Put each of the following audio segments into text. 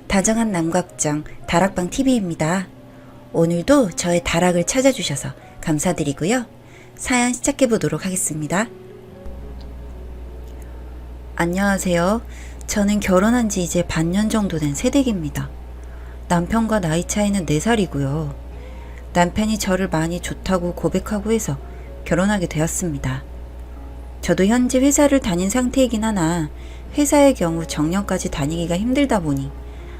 다정한 남각정 다락방 TV입니다. 오늘도 저의 다락을 찾아주셔서 감사드리고요. 사연 시작해보도록 하겠습니다. 안녕하세요. 저는 결혼한 지 이제 반년 정도 된 새댁입니다. 남편과 나이 차이는 4살이고요. 남편이 저를 많이 좋다고 고백하고 해서 결혼하게 되었습니다. 저도 현재 회사를 다닌 상태이긴 하나 회사의 경우 정년까지 다니기가 힘들다 보니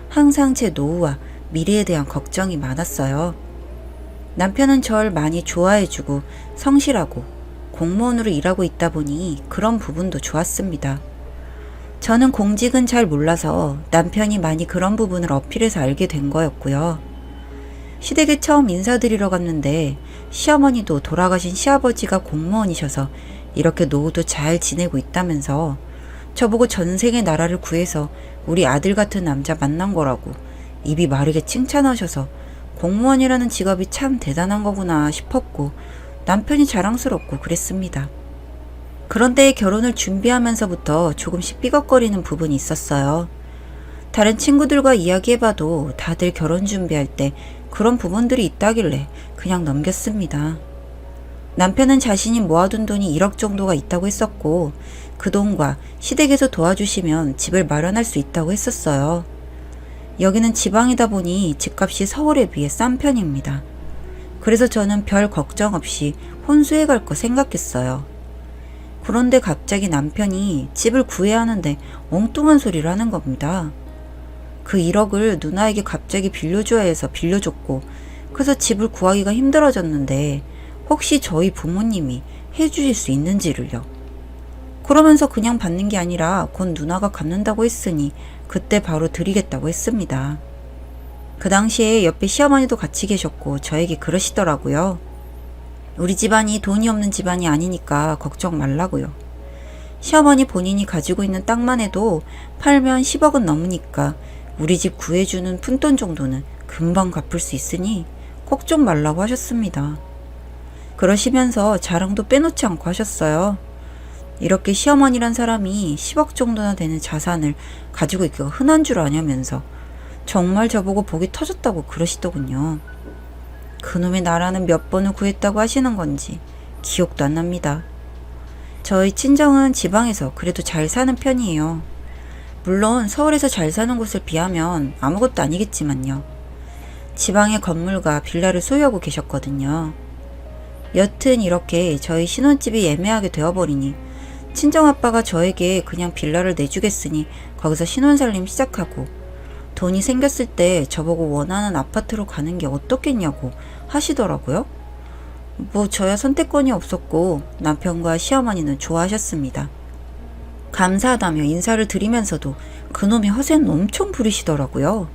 항상 제 노후와 미래에 대한 걱정이 많았어요. 남편은 절 많이 좋아해주고 성실하고 공무원으로 일하고 있다 보니 그런 부분도 좋았습니다. 저는 공직은 잘 몰라서 남편이 많이 그런 부분을 어필해서 알게 된 거였고요. 시댁에 처음 인사드리러 갔는데 시어머니도 돌아가신 시아버지가 공무원이셔서 이렇게 노후도 잘 지내고 있다면서 저보고 전생에 나라를 구해서 우리 아들 같은 남자 만난 거라고 입이 마르게 칭찬하셔서 공무원이라는 직업이 참 대단한 거구나 싶었고 남편이 자랑스럽고 그랬습니다. 그런데 결혼을 준비하면서부터 조금씩 삐걱거리는 부분이 있었어요. 다른 친구들과 이야기해봐도 다들 결혼 준비할 때 그런 부분들이 있다길래 그냥 넘겼습니다. 남편은 자신이 모아둔 돈이 1억 정도가 있다고 했었고 그 돈과 시댁에서 도와주시면 집을 마련할 수 있다고 했었어요. 여기는 지방이다 보니 집값이 서울에 비해 싼 편입니다. 그래서 저는 별 걱정 없이 혼수해 갈 거 생각했어요. 그런데 갑자기 남편이 집을 구해야 하는데 엉뚱한 소리를 하는 겁니다. 그 1억을 누나에게 갑자기 빌려줘야 해서 빌려줬고 그래서 집을 구하기가 힘들어졌는데 혹시 저희 부모님이 해주실 수 있는지를요. 그러면서 그냥 받는 게 아니라 곧 누나가 갚는다고 했으니 그때 바로 드리겠다고 했습니다. 그 당시에 옆에 시어머니도 같이 계셨고 저에게 그러시더라고요. 우리 집안이 돈이 없는 집안이 아니니까 걱정 말라고요. 시어머니 본인이 가지고 있는 땅만 해도 팔면 10억은 넘으니까 우리 집 구해주는 푼돈 정도는 금방 갚을 수 있으니 걱정 말라고 하셨습니다. 그러시면서 자랑도 빼놓지 않고 하셨어요. 이렇게 시어머니란 사람이 10억 정도나 되는 자산을 가지고 있기가 흔한 줄 아냐면서 정말 저보고 복이 터졌다고 그러시더군요. 그놈의 나라는 몇 번을 구했다고 하시는 건지 기억도 안 납니다. 저희 친정은 지방에서 그래도 잘 사는 편이에요. 물론 서울에서 잘 사는 곳을 비하면 아무것도 아니겠지만요. 지방의 건물과 빌라를 소유하고 계셨거든요. 여튼 이렇게 저희 신혼집이 애매하게 되어버리니 친정아빠가 저에게 그냥 빌라를 내주겠으니 거기서 신혼살림 시작하고 돈이 생겼을 때 저보고 원하는 아파트로 가는 게 어떻겠냐고 하시더라고요. 뭐 저야 선택권이 없었고 남편과 시어머니는 좋아하셨습니다. 감사하다며 인사를 드리면서도 그놈의 허세는 엄청 부리시더라고요.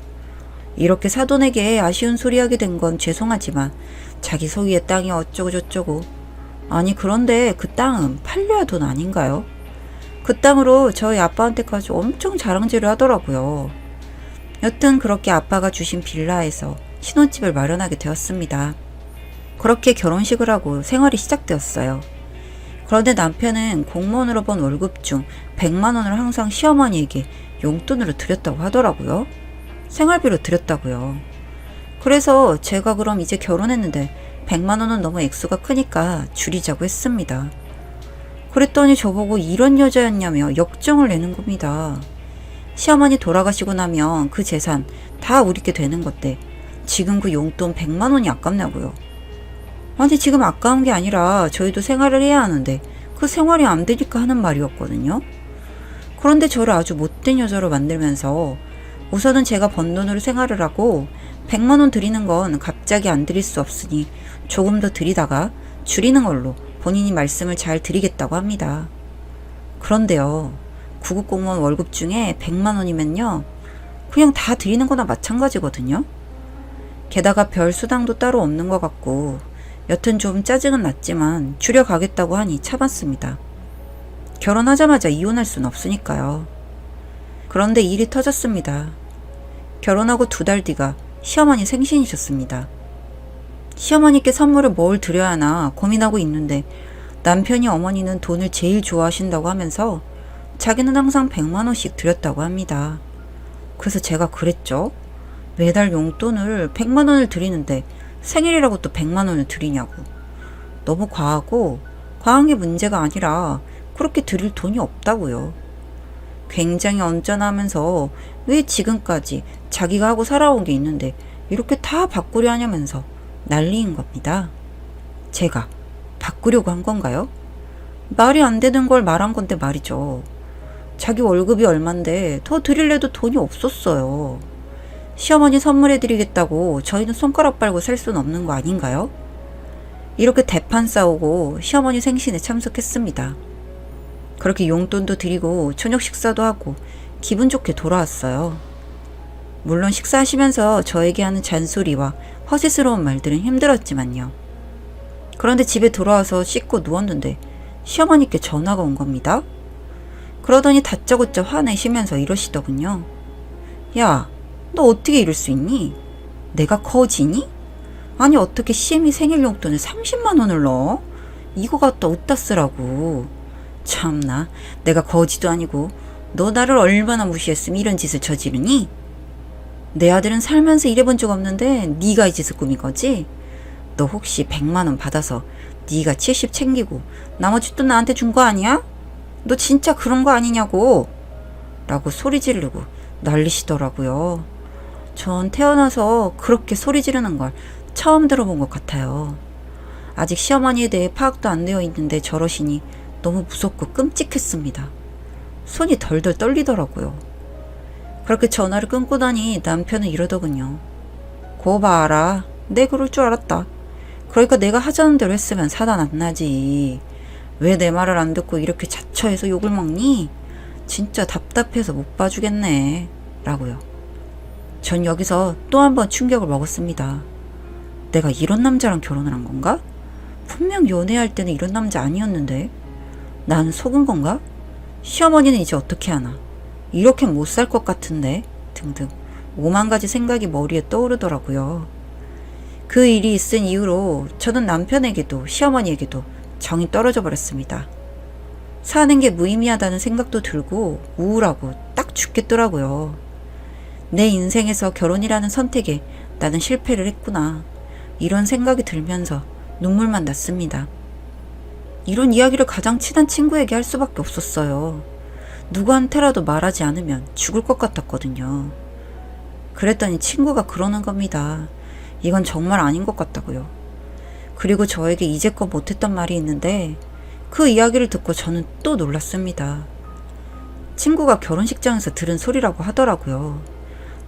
이렇게 사돈에게 아쉬운 소리 하게 된 건 죄송하지만 자기 소유의 땅이 어쩌고 저쩌고 아니 그런데 그 땅은 팔려야 돈 아닌가요? 그 땅으로 저희 아빠한테까지 엄청 자랑질을 하더라고요. 여튼 그렇게 아빠가 주신 빌라에서 신혼집을 마련하게 되었습니다. 그렇게 결혼식을 하고 생활이 시작되었어요. 그런데 남편은 공무원으로 번 월급 중 100만 원을 항상 시어머니에게 용돈으로 드렸다고 하더라고요. 생활비로 드렸다고요. 그래서 제가 그럼 이제 결혼했는데 100만 원은 너무 액수가 크니까 줄이자고 했습니다. 그랬더니 저보고 이런 여자였냐며 역정을 내는 겁니다. 시어머니 돌아가시고 나면 그 재산 다 우리께 되는 건데 지금 그 용돈 100만 원이 아깝냐고요. 아니 지금 아까운 게 아니라 저희도 생활을 해야 하는데 그 생활이 안 되니까 하는 말이었거든요. 그런데 저를 아주 못된 여자로 만들면서 우선은 제가 번 돈으로 생활을 하고 100만 원 드리는 건 갑자기 안 드릴 수 없으니 조금 더 드리다가 줄이는 걸로 본인이 말씀을 잘 드리겠다고 합니다. 그런데요. 구급 공무원 월급 중에 100만 원이면요. 그냥 다 드리는 거나 마찬가지거든요. 게다가 별 수당도 따로 없는 것 같고 여튼 좀 짜증은 났지만 줄여가겠다고 하니 참았습니다. 결혼하자마자 이혼할 순 없으니까요. 그런데 일이 터졌습니다. 결혼하고 2달 뒤가 시어머니 생신이셨습니다. 시어머니께 선물을 뭘 드려야 하나 고민하고 있는데 남편이 어머니는 돈을 제일 좋아하신다고 하면서 자기는 항상 100만 원씩 드렸다고 합니다. 그래서 제가 그랬죠. 매달 용돈을 100만 원을 드리는데 생일이라고 또 100만 원을 드리냐고. 너무 과한 게 문제가 아니라 그렇게 드릴 돈이 없다고요. 굉장히 언짢아하면서 왜 지금까지 자기가 하고 살아온 게 있는데 이렇게 다 바꾸려 하냐면서 난리인 겁니다. 제가 바꾸려고 한 건가요? 말이 안 되는 걸 말한 건데 말이죠. 자기 월급이 얼만데 더 드릴래도 돈이 없었어요. 시어머니 선물해드리겠다고 저희는 손가락 빨고 살 수는 없는 거 아닌가요? 이렇게 대판 싸우고 시어머니 생신에 참석했습니다. 그렇게 용돈도 드리고 저녁 식사도 하고 기분 좋게 돌아왔어요. 물론 식사하시면서 저에게 하는 잔소리와 허세스러운 말들은 힘들었지만요. 그런데 집에 돌아와서 씻고 누웠는데 시어머니께 전화가 온 겁니다. 그러더니 다짜고짜 화내시면서 이러시더군요. 야, 너 어떻게 이럴 수 있니? 내가 거지니? 아니 어떻게 시엠이 생일 용돈에 30만 원을 넣어? 이거 갖다 어디다 쓰라고. 참나, 내가 거지도 아니고 너 나를 얼마나 무시했으면 이런 짓을 저지르니? 내 아들은 살면서 일해본 적 없는데 네가 이 짓을 꾸민 거지? 너 혹시 100만 원 받아서 네가 70 챙기고 나머지 또 나한테 준 거 아니야? 너 진짜 그런 거 아니냐고 라고 소리 지르고 난리시더라고요. 전 태어나서 그렇게 소리 지르는 걸 처음 들어본 것 같아요. 아직 시어머니에 대해 파악도 안 되어 있는데 저러시니 너무 무섭고 끔찍했습니다. 손이 덜덜 떨리더라고요. 그렇게 전화를 끊고 나니 남편은 이러더군요. 고 봐라. 내 그럴 줄 알았다. 그러니까 내가 하자는 대로 했으면 사단 안 나지. 왜 내 말을 안 듣고 이렇게 자처해서 욕을 먹니? 진짜 답답해서 못 봐주겠네. 라고요. 전 여기서 또 한 번 충격을 먹었습니다. 내가 이런 남자랑 결혼을 한 건가? 분명 연애할 때는 이런 남자 아니었는데 나는 속은 건가? 시어머니는 이제 어떻게 하나? 이렇게 못 살 것 같은데 등등 5만 가지 생각이 머리에 떠오르더라고요. 그 일이 있은 이후로 저는 남편에게도 시어머니에게도 정이 떨어져 버렸습니다. 사는 게 무의미하다는 생각도 들고 우울하고 딱 죽겠더라고요. 내 인생에서 결혼이라는 선택에 나는 실패를 했구나. 이런 생각이 들면서 눈물만 났습니다. 이런 이야기를 가장 친한 친구에게 할 수밖에 없었어요. 누구한테라도 말하지 않으면 죽을 것 같았거든요. 그랬더니 친구가 그러는 겁니다. 이건 정말 아닌 것 같다고요. 그리고 저에게 이제껏 못했던 말이 있는데 그 이야기를 듣고 저는 또 놀랐습니다. 친구가 결혼식장에서 들은 소리라고 하더라고요.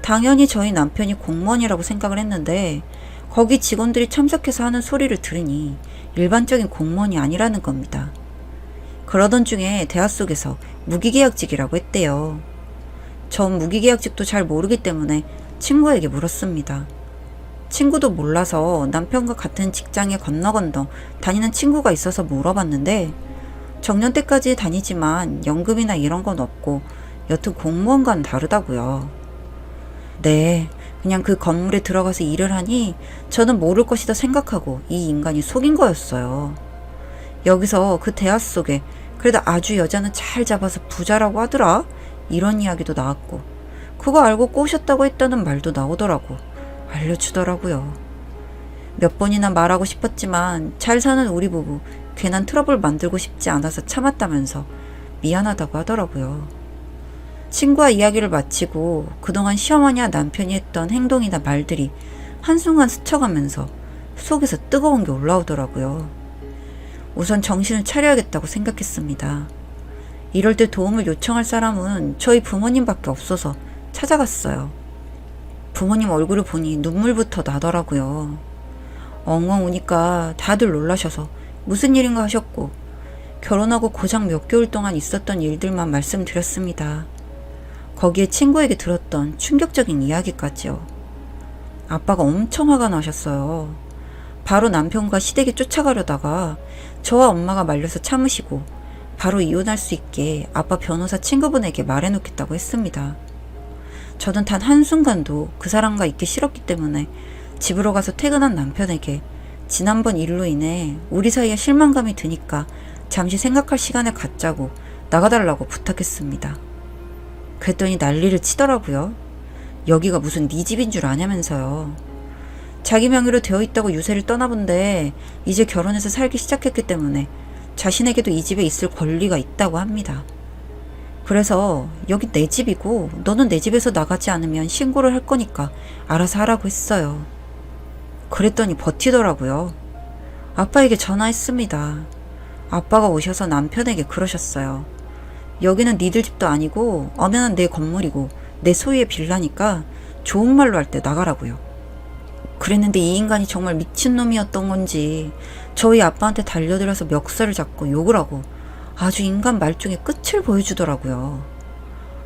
당연히 저희 남편이 공무원이라고 생각을 했는데 거기 직원들이 참석해서 하는 소리를 들으니 일반적인 공무원이 아니라는 겁니다. 그러던 중에 대화 속에서 무기계약직이라고 했대요. 전 무기계약직도 잘 모르기 때문에 친구에게 물었습니다. 친구도 몰라서 남편과 같은 직장에 건너건너 다니는 친구가 있어서 물어봤는데 정년 때까지 다니지만 연금이나 이런 건 없고 여튼 공무원과는 다르다고요. 네, 그냥 그 건물에 들어가서 일을 하니 저는 모를 것이다 생각하고 이 인간이 속인 거였어요. 여기서 그 대화 속에 그래도 아주 여자는 잘 잡아서 부자라고 하더라 이런 이야기도 나왔고 그거 알고 꼬셨다고 했다는 말도 나오더라고. 알려주더라고요. 몇 번이나 말하고 싶었지만 잘 사는 우리 부부 괜한 트러블 만들고 싶지 않아서 참았다면서 미안하다고 하더라고요. 친구와 이야기를 마치고 그동안 시어머니와 남편이 했던 행동이나 말들이 한순간 스쳐가면서 속에서 뜨거운 게 올라오더라고요. 우선 정신을 차려야겠다고 생각했습니다. 이럴 때 도움을 요청할 사람은 저희 부모님밖에 없어서 찾아갔어요. 부모님 얼굴을 보니 눈물부터 나더라고요. 엉엉 우니까 다들 놀라셔서 무슨 일인가 하셨고 결혼하고 고작 몇 개월 동안 있었던 일들만 말씀드렸습니다. 거기에 친구에게 들었던 충격적인 이야기까지요. 아빠가 엄청 화가 나셨어요. 바로 남편과 시댁에 쫓아가려다가 저와 엄마가 말려서 참으시고 바로 이혼할 수 있게 아빠 변호사 친구분에게 말해놓겠다고 했습니다. 저는 단 한순간도 그 사람과 있기 싫었기 때문에 집으로 가서 퇴근한 남편에게 지난번 일로 인해 우리 사이에 실망감이 드니까 잠시 생각할 시간을 갖자고 나가달라고 부탁했습니다. 그랬더니 난리를 치더라고요. 여기가 무슨 네 집인 줄 아냐면서요. 자기 명의로 되어 있다고 유세를 떠나본데 이제 결혼해서 살기 시작했기 때문에 자신에게도 이 집에 있을 권리가 있다고 합니다. 그래서 여기 내 집이고 너는 내 집에서 나가지 않으면 신고를 할 거니까 알아서 하라고 했어요. 그랬더니 버티더라고요. 아빠에게 전화했습니다. 아빠가 오셔서 남편에게 그러셨어요. 여기는 니들 집도 아니고 엄연한 내 건물이고 내 소유의 빌라니까 좋은 말로 할 때 나가라고요. 그랬는데 이 인간이 정말 미친놈이었던 건지 저희 아빠한테 달려들어서 멱살을 잡고 욕을 하고 아주 인간 말종의 끝을 보여주더라고요.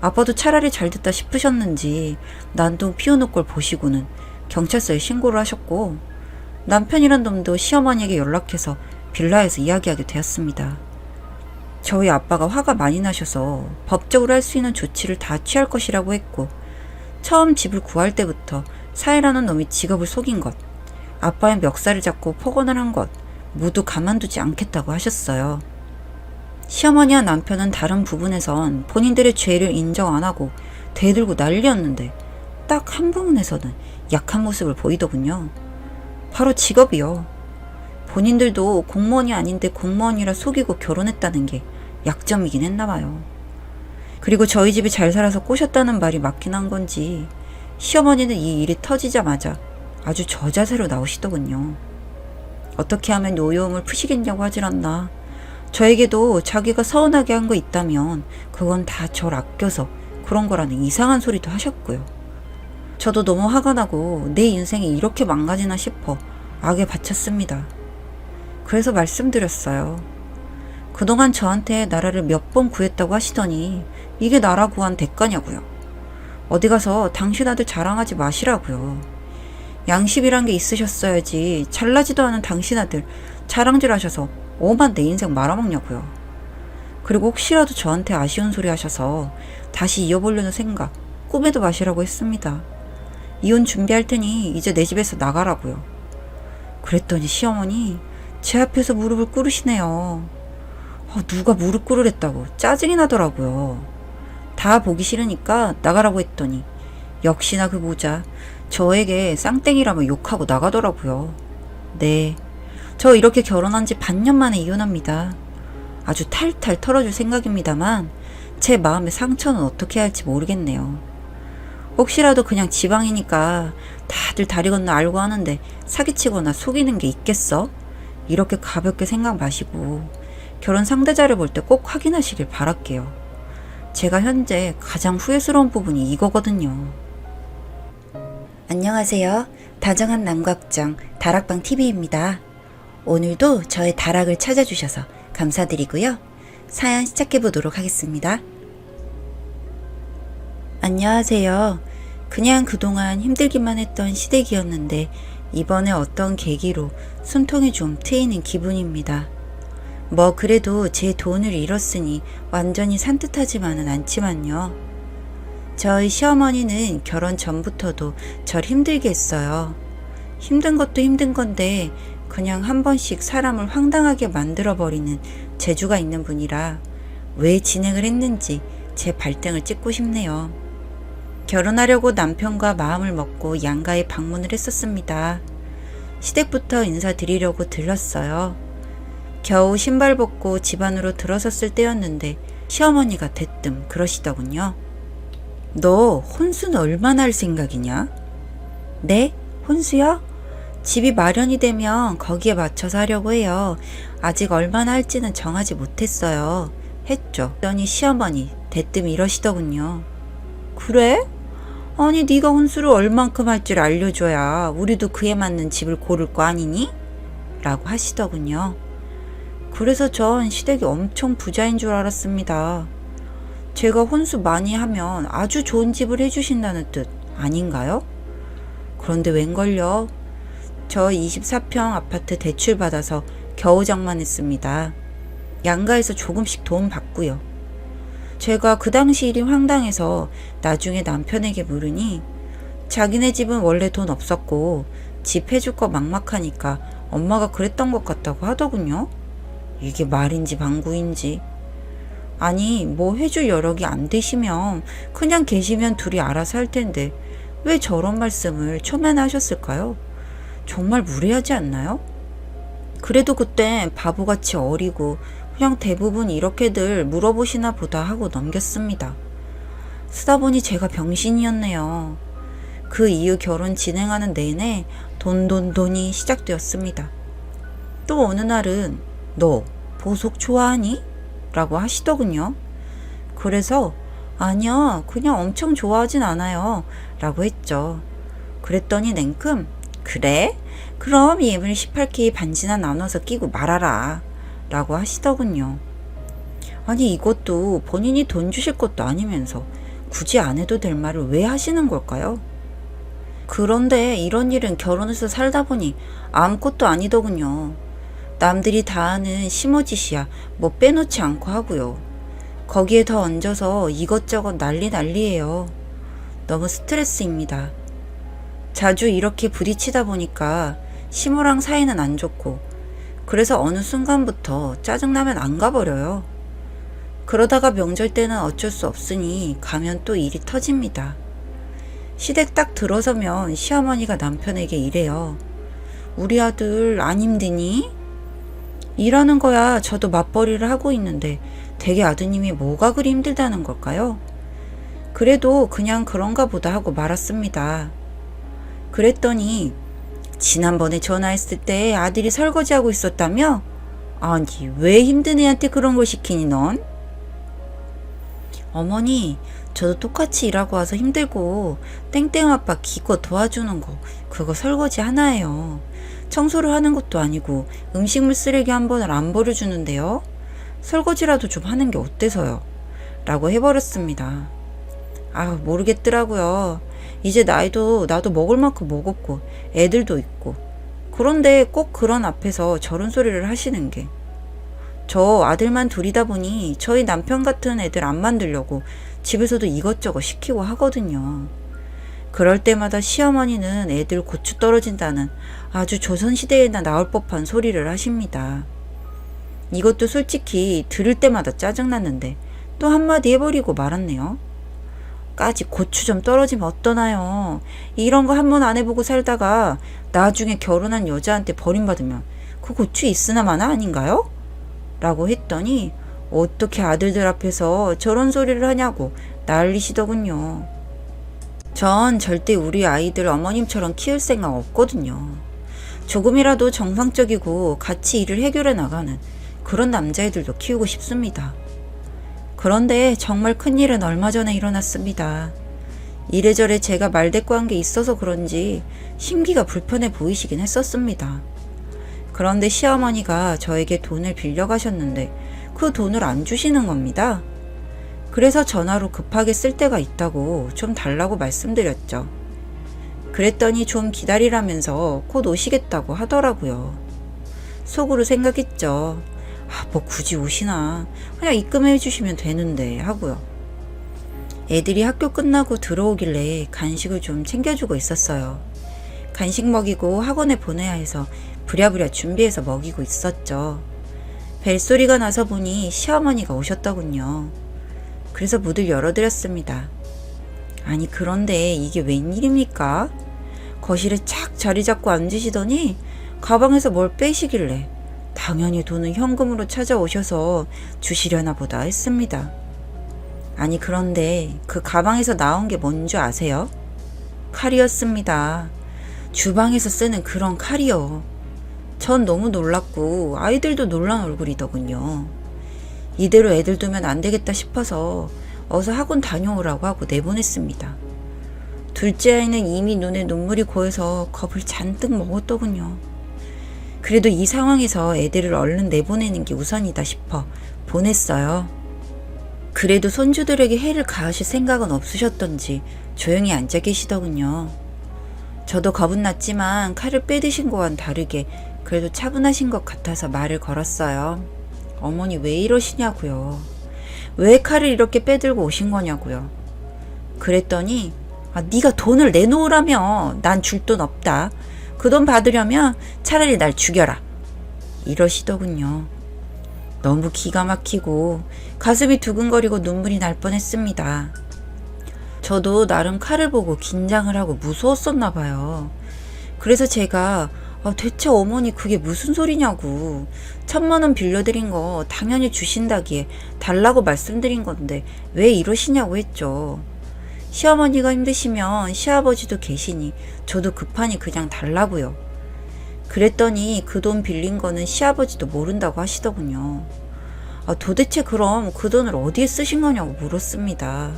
아빠도 차라리 잘 됐다 싶으셨는지 난동 피우는 걸 보시고는 경찰서에 신고를 하셨고 남편이란 놈도 시어머니에게 연락해서 빌라에서 이야기하게 되었습니다. 저희 아빠가 화가 많이 나셔서 법적으로 할 수 있는 조치를 다 취할 것이라고 했고 처음 집을 구할 때부터 사이라는 놈이 직업을 속인 것, 아빠의 멱살을 잡고 폭언을 한 것 모두 가만두지 않겠다고 하셨어요. 시어머니와 남편은 다른 부분에선 본인들의 죄를 인정 안 하고 대들고 난리였는데 딱 한 부분에서는 약한 모습을 보이더군요. 바로 직업이요. 본인들도 공무원이 아닌데 공무원이라 속이고 결혼했다는 게 약점이긴 했나 봐요. 그리고 저희 집이 잘 살아서 꼬셨다는 말이 맞긴 한 건지 시어머니는 이 일이 터지자마자 아주 저자세로 나오시더군요. 어떻게 하면 노여움을 푸시겠냐고 하질 않나. 저에게도 자기가 서운하게 한 거 있다면 그건 다 절 아껴서 그런 거라는 이상한 소리도 하셨고요. 저도 너무 화가 나고 내 인생이 이렇게 망가지나 싶어 악에 바쳤습니다. 그래서 말씀드렸어요. 그동안 저한테 나라를 몇 번 구했다고 하시더니 이게 나라 구한 대가냐고요. 어디 가서 당신 아들 자랑하지 마시라고요. 양심이란 게 있으셨어야지 잘나지도 않은 당신 아들 자랑질 하셔서 오만 내 인생 말아먹냐고요. 그리고 혹시라도 저한테 아쉬운 소리 하셔서 다시 이어보려는 생각 꿈에도 마시라고 했습니다. 이혼 준비할 테니 이제 내 집에서 나가라고요. 그랬더니 시어머니 제 앞에서 무릎을 꿇으시네요. 누가 무릎 꿇으랬다고 짜증이 나더라고요. 다 보기 싫으니까 나가라고 했더니 역시나 그 모자 저에게 쌍땡이라며 욕하고 나가더라고요. 네, 저 이렇게 결혼한 지 반년 만에 이혼합니다. 아주 탈탈 털어줄 생각입니다만 제 마음의 상처는 어떻게 할지 모르겠네요. 혹시라도 그냥 지방이니까 다들 다리 건너 알고 하는데 사기치거나 속이는 게 있겠어? 이렇게 가볍게 생각 마시고 결혼 상대자를 볼 때 꼭 확인하시길 바랄게요. 제가 현재 가장 후회스러운 부분이 이거거든요. 안녕하세요. 다정한 남각장 다락방TV입니다. 오늘도 저의 다락을 찾아주셔서 감사드리고요. 사연 시작해보도록 하겠습니다. 안녕하세요. 그냥 그동안 힘들기만 했던 시댁이었는데 이번에 어떤 계기로 숨통이 좀 트이는 기분입니다. 뭐 그래도 제 돈을 잃었으니 완전히 산뜻하지만은 않지만요. 저희 시어머니는 결혼 전부터도 절 힘들게 했어요. 힘든 것도 힘든 건데 그냥 한 번씩 사람을 황당하게 만들어버리는 재주가 있는 분이라 왜 진행을 했는지 제 발등을 찍고 싶네요. 결혼하려고 남편과 마음을 먹고 양가에 방문을 했었습니다. 시댁부터 인사드리려고 들렀어요. 겨우 신발 벗고 집 안으로 들어섰을 때였는데 시어머니가 대뜸 그러시더군요. 너 혼수는 얼마나 할 생각이냐? 네? 혼수요? 집이 마련이 되면 거기에 맞춰서 하려고 해요. 아직 얼마나 할지는 정하지 못했어요. 했죠. 그러니 시어머니 대뜸 이러시더군요. 그래? 아니 네가 혼수를 얼만큼 할지를 알려줘야 우리도 그에 맞는 집을 고를 거 아니니? 라고 하시더군요. 그래서 전 시댁이 엄청 부자인 줄 알았습니다. 제가 혼수 많이 하면 아주 좋은 집을 해주신다는 뜻 아닌가요? 그런데 웬걸요? 저 24평 아파트 대출 받아서 겨우 장만했습니다. 양가에서 조금씩 도움 받고요. 제가 그 당시 일이 황당해서 나중에 남편에게 물으니 자기네 집은 원래 돈 없었고 집 해줄 거 막막하니까 엄마가 그랬던 것 같다고 하더군요. 이게 말인지 방구인지. 아니 뭐 해줄 여력이 안 되시면 그냥 계시면 둘이 알아서 할 텐데 왜 저런 말씀을 초면에 하셨을까요? 정말 무례하지 않나요? 그래도 그땐 바보같이 어리고 그냥 대부분 이렇게들 물어보시나 보다 하고 넘겼습니다. 쓰다 보니 제가 병신이었네요. 그 이후 결혼 진행하는 내내 돈이 시작되었습니다. 또 어느 날은 너 보석 좋아하니? 라고 하시더군요. 그래서 아니야, 그냥 엄청 좋아하진 않아요 라고 했죠. 그랬더니 냉큼 그래? 그럼 예물 18K 반지나 나눠서 끼고 말아라 라고 하시더군요. 아니 이것도 본인이 돈 주실 것도 아니면서 굳이 안 해도 될 말을 왜 하시는 걸까요? 그런데 이런 일은 결혼해서 살다 보니 아무것도 아니더군요. 남들이 다 하는 시모짓이야 뭐 빼놓지 않고 하고요. 거기에 더 얹어서 이것저것 난리예요. 너무 스트레스입니다. 자주 이렇게 부딪히다 보니까 시모랑 사이는 안 좋고 그래서 어느 순간부터 짜증나면 안 가버려요. 그러다가 명절 때는 어쩔 수 없으니 가면 또 일이 터집니다. 시댁 딱 들어서면 시어머니가 남편에게 이래요. 우리 아들 안 힘드니? 일하는 거야 저도 맞벌이를 하고 있는데 되게 아드님이 뭐가 그리 힘들다는 걸까요? 그래도 그냥 그런가 보다 하고 말았습니다. 그랬더니 지난번에 전화했을 때 아들이 설거지하고 있었다며? 아니 왜 힘든 애한테 그런 걸 시키니 넌? 어머니 저도 똑같이 일하고 와서 힘들고 땡땡 아빠 기껏 도와주는 거 그거 설거지 하나예요. 청소를 하는 것도 아니고 음식물 쓰레기 한 번을 안 버려주는데요. 설거지라도 좀 하는 게 어때서요? 라고 해버렸습니다. 모르겠더라고요. 이제 나도 먹을 만큼 먹었고 애들도 있고 그런데 꼭 그런 앞에서 저런 소리를 하시는 게 저 아들만 둘이다 보니 저희 남편 같은 애들 안 만들려고 집에서도 이것저것 시키고 하거든요. 그럴 때마다 시어머니는 애들 고추 떨어진다는 아주 조선시대에나 나올 법한 소리를 하십니다. 이것도 솔직히 들을 때마다 짜증났는데 또 한마디 해버리고 말았네요. 까지 고추 좀 떨어지면 어떠나요? 이런 거 한 번 안 해보고 살다가 나중에 결혼한 여자한테 버림받으면 그 고추 있으나 마나 아닌가요? 라고 했더니 어떻게 아들들 앞에서 저런 소리를 하냐고 난리시더군요. 전 절대 우리 아이들 어머님처럼 키울 생각 없거든요. 조금이라도 정상적이고 같이 일을 해결해 나가는 그런 남자애들도 키우고 싶습니다. 그런데 정말 큰일은 얼마 전에 일어났습니다. 이래저래 제가 말대꾸한 게 있어서 그런지 심기가 불편해 보이시긴 했었습니다. 그런데 시어머니가 저에게 돈을 빌려가셨는데 그 돈을 안 주시는 겁니다. 그래서 전화로 급하게 쓸 때가 있다고 좀 달라고 말씀드렸죠. 그랬더니 좀 기다리라면서 곧 오시겠다고 하더라고요. 속으로 생각했죠. 뭐 굳이 오시나 그냥 입금해 주시면 되는데 하고요. 애들이 학교 끝나고 들어오길래 간식을 좀 챙겨주고 있었어요. 간식 먹이고 학원에 보내야 해서 부랴부랴 준비해서 먹이고 있었죠. 벨소리가 나서 보니 시어머니가 오셨더군요. 그래서 문을 열어드렸습니다. 아니 그런데 이게 웬일입니까? 거실에 착 자리 잡고 앉으시더니 가방에서 뭘 빼시길래 당연히 돈은 현금으로 찾아오셔서 주시려나 보다 했습니다. 아니 그런데 그 가방에서 나온 게 뭔 줄 아세요? 칼이었습니다. 주방에서 쓰는 그런 칼이요. 전 너무 놀랐고 아이들도 놀란 얼굴이더군요. 이대로 애들 두면 안 되겠다 싶어서 어서 학원 다녀오라고 하고 내보냈습니다. 둘째 아이는 이미 눈에 눈물이 고여서 겁을 잔뜩 먹었더군요. 그래도 이 상황에서 애들을 얼른 내보내는 게 우선이다 싶어 보냈어요. 그래도 손주들에게 해를 가하실 생각은 없으셨던지 조용히 앉아 계시더군요. 저도 겁은 났지만 칼을 빼드신 거와는 다르게 그래도 차분하신 것 같아서 말을 걸었어요. 어머니 왜 이러시냐고요. 왜 칼을 이렇게 빼들고 오신 거냐고요. 그랬더니 네가 돈을 내놓으라며. 난 줄 돈 없다. 그 돈 받으려면 차라리 날 죽여라. 이러시더군요. 너무 기가 막히고 가슴이 두근거리고 눈물이 날 뻔했습니다. 저도 나름 칼을 보고 긴장을 하고 무서웠었나 봐요. 그래서 제가 대체 어머니 그게 무슨 소리냐고, 1,000만 원 빌려드린 거 당연히 주신다기에 달라고 말씀드린 건데 왜 이러시냐고 했죠. 시어머니가 힘드시면 시아버지도 계시니 저도 급하니 그냥 달라고요. 그랬더니 그 돈 빌린 거는 시아버지도 모른다고 하시더군요. 도대체 그럼 그 돈을 어디에 쓰신 거냐고 물었습니다.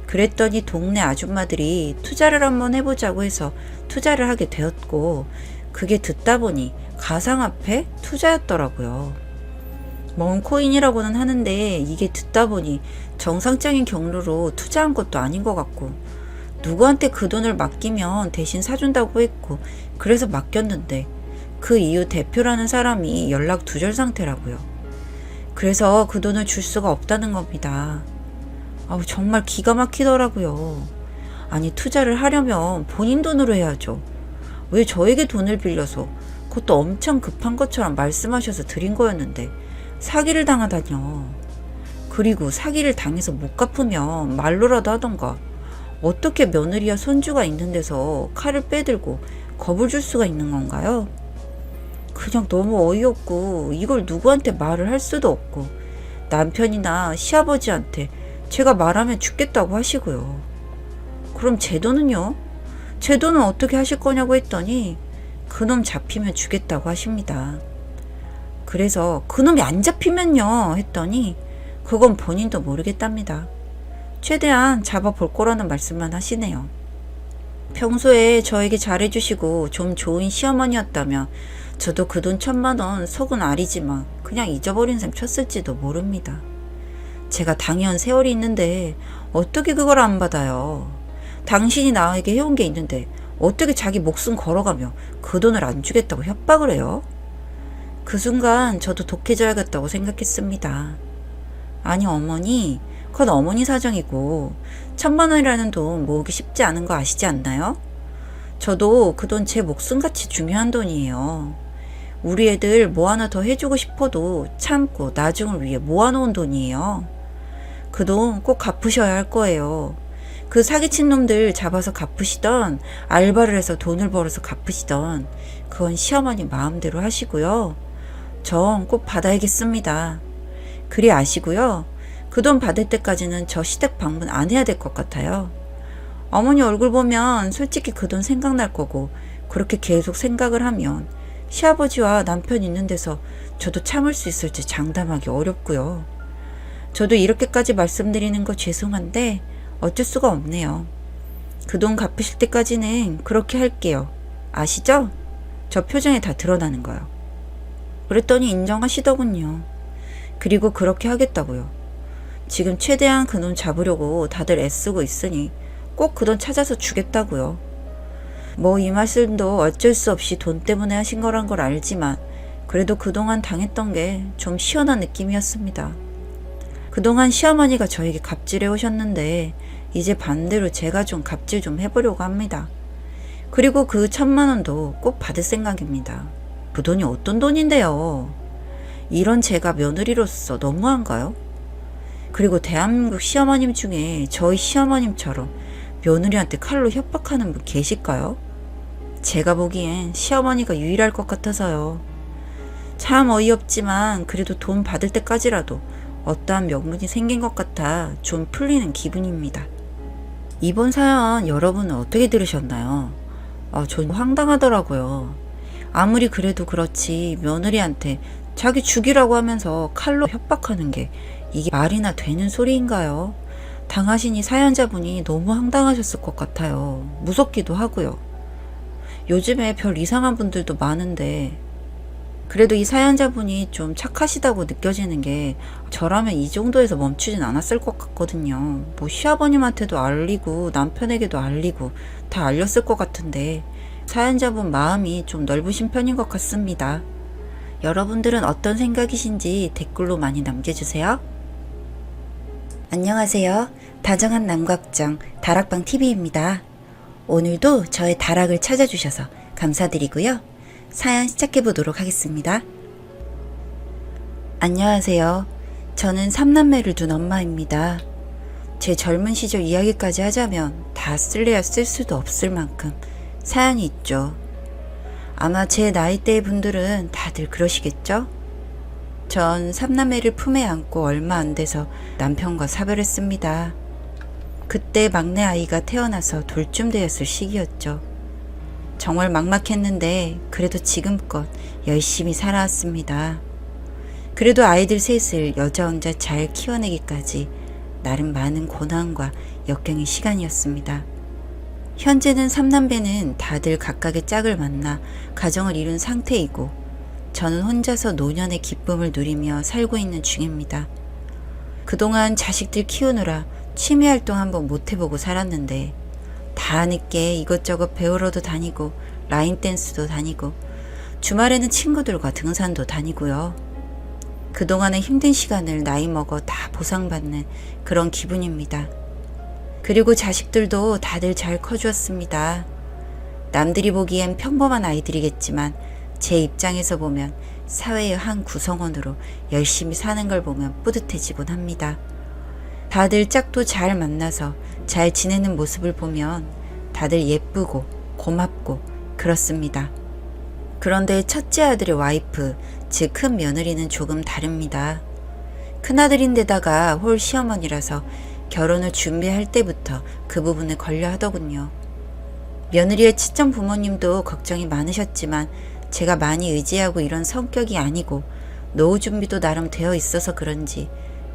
그랬더니 동네 아줌마들이 투자를 한번 해보자고 해서 투자를 하게 되었고, 그게 듣다 보니 가상화폐 투자였더라고요. 멍코인이라고는 하는데 이게 듣다 보니 정상적인 경로로 투자한 것도 아닌 것 같고, 누구한테 그 돈을 맡기면 대신 사준다고 했고, 그래서 맡겼는데 그 이후 대표라는 사람이 연락 두절 상태라고요. 그래서 그 돈을 줄 수가 없다는 겁니다. 정말 기가 막히더라고요. 아니, 투자를 하려면 본인 돈으로 해야죠. 왜 저에게 돈을 빌려서, 그것도 엄청 급한 것처럼 말씀하셔서 드린 거였는데 사기를 당하다뇨. 그리고 사기를 당해서 못 갚으면 말로라도 하던가. 어떻게 며느리와 손주가 있는 데서 칼을 빼들고 겁을 줄 수가 있는 건가요? 그냥 너무 어이없고, 이걸 누구한테 말을 할 수도 없고, 남편이나 시아버지한테 제가 말하면 죽겠다고 하시고요. 그럼 제 돈은요? 제 돈은 어떻게 하실 거냐고 했더니 그놈 잡히면 주겠다고 하십니다. 그래서 그놈이 안 잡히면요 했더니 그건 본인도 모르겠답니다. 최대한 잡아볼 거라는 말씀만 하시네요. 평소에 저에게 잘해주시고 좀 좋은 시어머니였다면 저도 그 돈 1,000만 원 속은 아리지만 그냥 잊어버린 셈 쳤을지도 모릅니다. 제가 당연 세월이 있는데 어떻게 그걸 안 받아요. 당신이 나에게 해온 게 있는데 어떻게 자기 목숨 걸어가며 그 돈을 안 주겠다고 협박을 해요? 그 순간 저도 독해져야겠다고 생각했습니다. 아니 어머니, 그건 어머니 사정이고 1,000만 원이라는 돈 모으기 쉽지 않은 거 아시지 않나요? 저도 그 돈 제 목숨같이 중요한 돈이에요. 우리 애들 뭐 하나 더 해주고 싶어도 참고 나중을 위해 모아놓은 돈이에요. 그 돈 꼭 갚으셔야 할 거예요. 그 사기친 놈들 잡아서 갚으시던, 알바를 해서 돈을 벌어서 갚으시던, 그건 시어머니 마음대로 하시고요. 전 꼭 받아야겠습니다. 그리 아시고요. 그 돈 받을 때까지는 저 시댁 방문 안 해야 될 것 같아요. 어머니 얼굴 보면 솔직히 그 돈 생각날 거고, 그렇게 계속 생각을 하면 시아버지와 남편 있는 데서 저도 참을 수 있을지 장담하기 어렵고요. 저도 이렇게까지 말씀드리는 거 죄송한데 어쩔 수가 없네요. 그 돈 갚으실 때까지는 그렇게 할게요. 아시죠? 저 표정에 다 드러나는 거요. 그랬더니 인정하시더군요. 그리고 그렇게 하겠다고요. 지금 최대한 그 돈 잡으려고 다들 애쓰고 있으니 꼭 그 돈 찾아서 주겠다고요. 뭐 이 말씀도 어쩔 수 없이 돈 때문에 하신 거란 걸 알지만 그래도 그동안 당했던 게 좀 시원한 느낌이었습니다. 그동안 시어머니가 저에게 갑질해 오셨는데 이제 반대로 제가 좀 갑질 좀 해보려고 합니다. 그리고 그 1,000만 원도 꼭 받을 생각입니다. 그 돈이 어떤 돈인데요? 이런 제가 며느리로서 너무한가요? 그리고 대한민국 시어머님 중에 저희 시어머님처럼 며느리한테 칼로 협박하는 분 계실까요? 제가 보기엔 시어머니가 유일할 것 같아서요. 참 어이없지만 그래도 돈 받을 때까지라도 어떠한 명분이 생긴 것 같아 좀 풀리는 기분입니다. 이번 사연 여러분은 어떻게 들으셨나요? 전 황당하더라고요. 아무리 그래도 그렇지 며느리한테 자기 죽이라고 하면서 칼로 협박하는 게 이게 말이나 되는 소리인가요? 당하신 이 사연자분이 너무 황당하셨을 것 같아요. 무섭기도 하고요. 요즘에 별 이상한 분들도 많은데 그래도 이 사연자분이 좀 착하시다고 느껴지는 게 저라면 이 정도에서 멈추진 않았을 것 같거든요. 뭐 시아버님한테도 알리고 남편에게도 알리고 다 알렸을 것 같은데 사연자분 마음이 좀 넓으신 편인 것 같습니다. 여러분들은 어떤 생각이신지 댓글로 많이 남겨주세요. 안녕하세요. 다정한 남각정 다락방TV입니다. 오늘도 저의 다락을 찾아주셔서 감사드리고요. 사연 시작해보도록 하겠습니다. 안녕하세요. 저는 3남매를 둔 엄마입니다. 제 젊은 시절 이야기까지 하자면 다 쓸래야 쓸 수도 없을 만큼 사연이 있죠. 아마 제 나이대의 분들은 다들 그러시겠죠? 전 3남매를 품에 안고 얼마 안 돼서 남편과 사별했습니다. 그때 막내 아이가 태어나서 돌쯤 되었을 시기였죠. 정말 막막했는데 그래도 지금껏 열심히 살아왔습니다. 그래도 아이들 셋을 여자 혼자 잘 키워내기까지 나름 많은 고난과 역경의 시간이었습니다. 현재는 3남배는 다들 각각의 짝을 만나 가정을 이룬 상태이고 저는 혼자서 노년의 기쁨을 누리며 살고 있는 중입니다. 그동안 자식들 키우느라 취미활동 한번 못 해보고 살았는데 다 늦게 이것저것 배우러도 다니고 라인 댄스도 다니고 주말에는 친구들과 등산도 다니고요. 그동안의 힘든 시간을 나이 먹어 다 보상받는 그런 기분입니다. 그리고 자식들도 다들 잘 커주었습니다. 남들이 보기엔 평범한 아이들이겠지만 제 입장에서 보면 사회의 한 구성원으로 열심히 사는 걸 보면 뿌듯해지곤 합니다. 다들 짝도 잘 만나서 잘 지내는 모습을 보면 다들 예쁘고 고맙고 그렇습니다. 그런데 첫째 아들의 와이프, 즉 큰 며느리는 조금 다릅니다. 큰아들인데다가 홀 시어머니라서 결혼을 준비할 때부터 그 부분을 걸려 하더군요. 며느리의 친정 부모님도 걱정이 많으셨지만 제가 많이 의지하고 이런 성격이 아니고 노후 준비도 나름 되어 있어서 그런지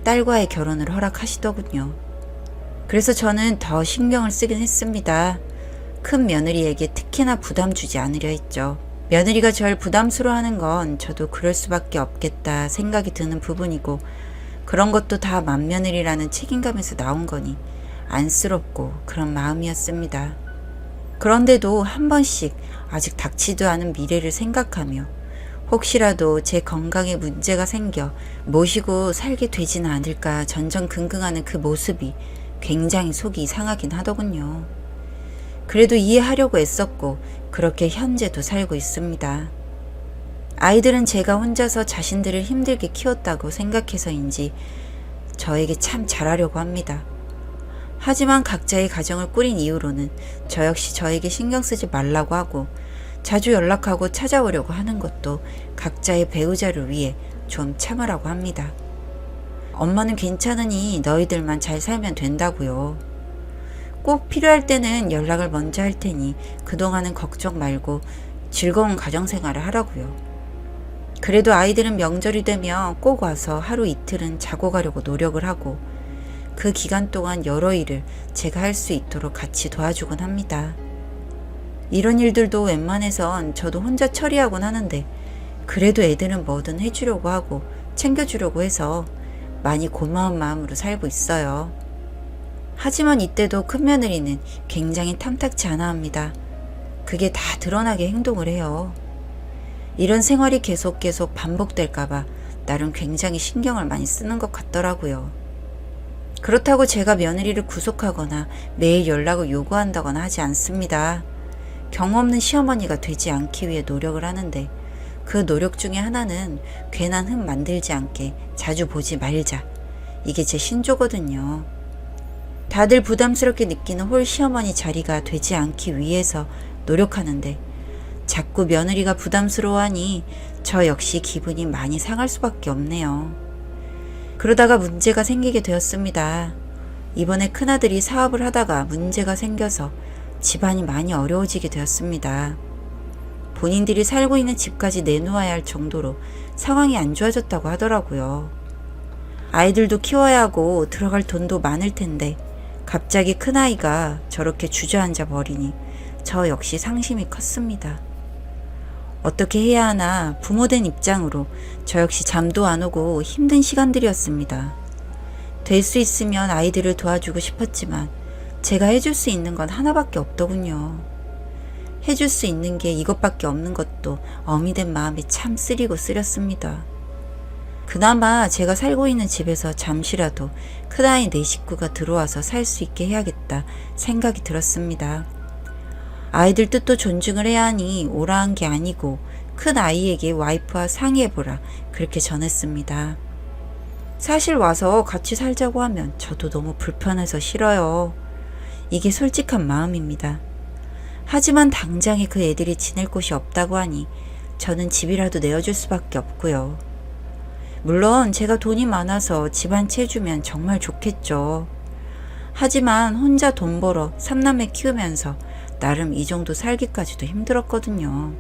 딸과의 결혼을 허락하시더군요. 그래서 저는 더 신경을 쓰긴 했습니다. 큰 며느리에게 특히나 부담 주지 않으려 했죠. 며느리가 절 부담스러워하는 건 저도 그럴 수밖에 없겠다 생각이 드는 부분이고 그런 것도 다 맏며느리라는 책임감에서 나온 거니 안쓰럽고 그런 마음이었습니다. 그런데도 한 번씩 아직 닥치도 않은 미래를 생각하며 혹시라도 제 건강에 문제가 생겨 모시고 살게 되지는 않을까 전전긍긍하는 그 모습이 굉장히 속이 상하긴 하더군요. 그래도 이해하려고 애썼고 그렇게 현재도 살고 있습니다. 아이들은 제가 혼자서 자신들을 힘들게 키웠다고 생각해서인지 저에게 참 잘하려고 합니다. 하지만 각자의 가정을 꾸린 이후로는 저 역시 저에게 신경 쓰지 말라고 하고 자주 연락하고 찾아오려고 하는 것도 각자의 배우자를 위해 좀 참으라고 합니다. 엄마는 괜찮으니 너희들만 잘 살면 된다고요. 꼭 필요할 때는 연락을 먼저 할 테니 그동안은 걱정 말고 즐거운 가정생활을 하라고요. 그래도 아이들은 명절이 되면 꼭 와서 하루 이틀은 자고 가려고 노력을 하고 그 기간 동안 여러 일을 제가 할 수 있도록 같이 도와주곤 합니다. 이런 일들도 웬만해선 저도 혼자 처리하곤 하는데 그래도 애들은 뭐든 해주려고 하고 챙겨주려고 해서 많이 고마운 마음으로 살고 있어요. 하지만 이때도 큰며느리는 굉장히 탐탁치 않아 합니다. 그게 다 드러나게 행동을 해요. 이런 생활이 계속 반복될까봐 나름 굉장히 신경을 많이 쓰는 것 같더라고요. 그렇다고 제가 며느리를 구속하거나 매일 연락을 요구한다거나 하지 않습니다. 경험 없는 시어머니가 되지 않기 위해 노력을 하는데 그 노력 중에 하나는 괜한 흠 만들지 않게 자주 보지 말자. 이게 제 신조거든요. 다들 부담스럽게 느끼는 홀 시어머니 자리가 되지 않기 위해서 노력하는데 자꾸 며느리가 부담스러워하니 저 역시 기분이 많이 상할 수밖에 없네요. 그러다가 문제가 생기게 되었습니다. 이번에 큰아들이 사업을 하다가 문제가 생겨서 집안이 많이 어려워지게 되었습니다. 본인들이 살고 있는 집까지 내놓아야 할 정도로 상황이 안 좋아졌다고 하더라고요. 아이들도 키워야 하고 들어갈 돈도 많을 텐데 갑자기 큰아이가 저렇게 주저앉아 버리니 저 역시 상심이 컸습니다. 어떻게 해야 하나 부모된 입장으로 저 역시 잠도 안 오고 힘든 시간들이었습니다. 될 수 있으면 아이들을 도와주고 싶었지만 제가 해줄 수 있는 건 하나밖에 없더군요. 해줄 수 있는 게 이것밖에 없는 것도 어미 된 마음이 참 쓰리고 쓰렸습니다. 그나마 제가 살고 있는 집에서 잠시라도 큰아이 네 식구가 들어와서 살 수 있게 해야겠다 생각이 들었습니다. 아이들 뜻도 존중을 해야 하니 오라 한 게 아니고 큰 아이에게 와이프와 상의해보라 그렇게 전했습니다. 사실 와서 같이 살자고 하면 저도 너무 불편해서 싫어요. 이게 솔직한 마음입니다. 하지만 당장에 그 애들이 지낼 곳이 없다고 하니 저는 집이라도 내어줄 수밖에 없고요. 물론 제가 돈이 많아서 집 한 채 주면 정말 좋겠죠. 하지만 혼자 돈 벌어 삼남매 키우면서 나름 이 정도 살기까지도 힘들었거든요.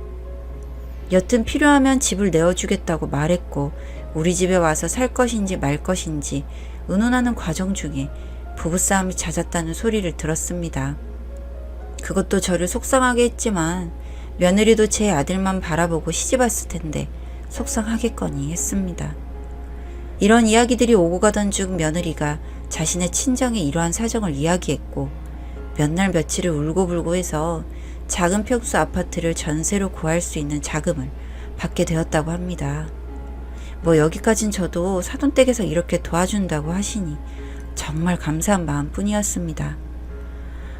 여튼 필요하면 집을 내어주겠다고 말했고 우리 집에 와서 살 것인지 말 것인지 의논하는 과정 중에 부부싸움이 잦았다는 소리를 들었습니다. 그것도 저를 속상하게 했지만 며느리도 제 아들만 바라보고 시집왔을 텐데 속상하겠거니 했습니다. 이런 이야기들이 오고 가던 중 며느리가 자신의 친정의 이러한 사정을 이야기했고 몇 날 며칠을 울고불고 해서 작은 평수 아파트를 전세로 구할 수 있는 자금을 받게 되었다고 합니다. 뭐 여기까진 저도 사돈댁에서 이렇게 도와준다고 하시니 정말 감사한 마음뿐이었습니다.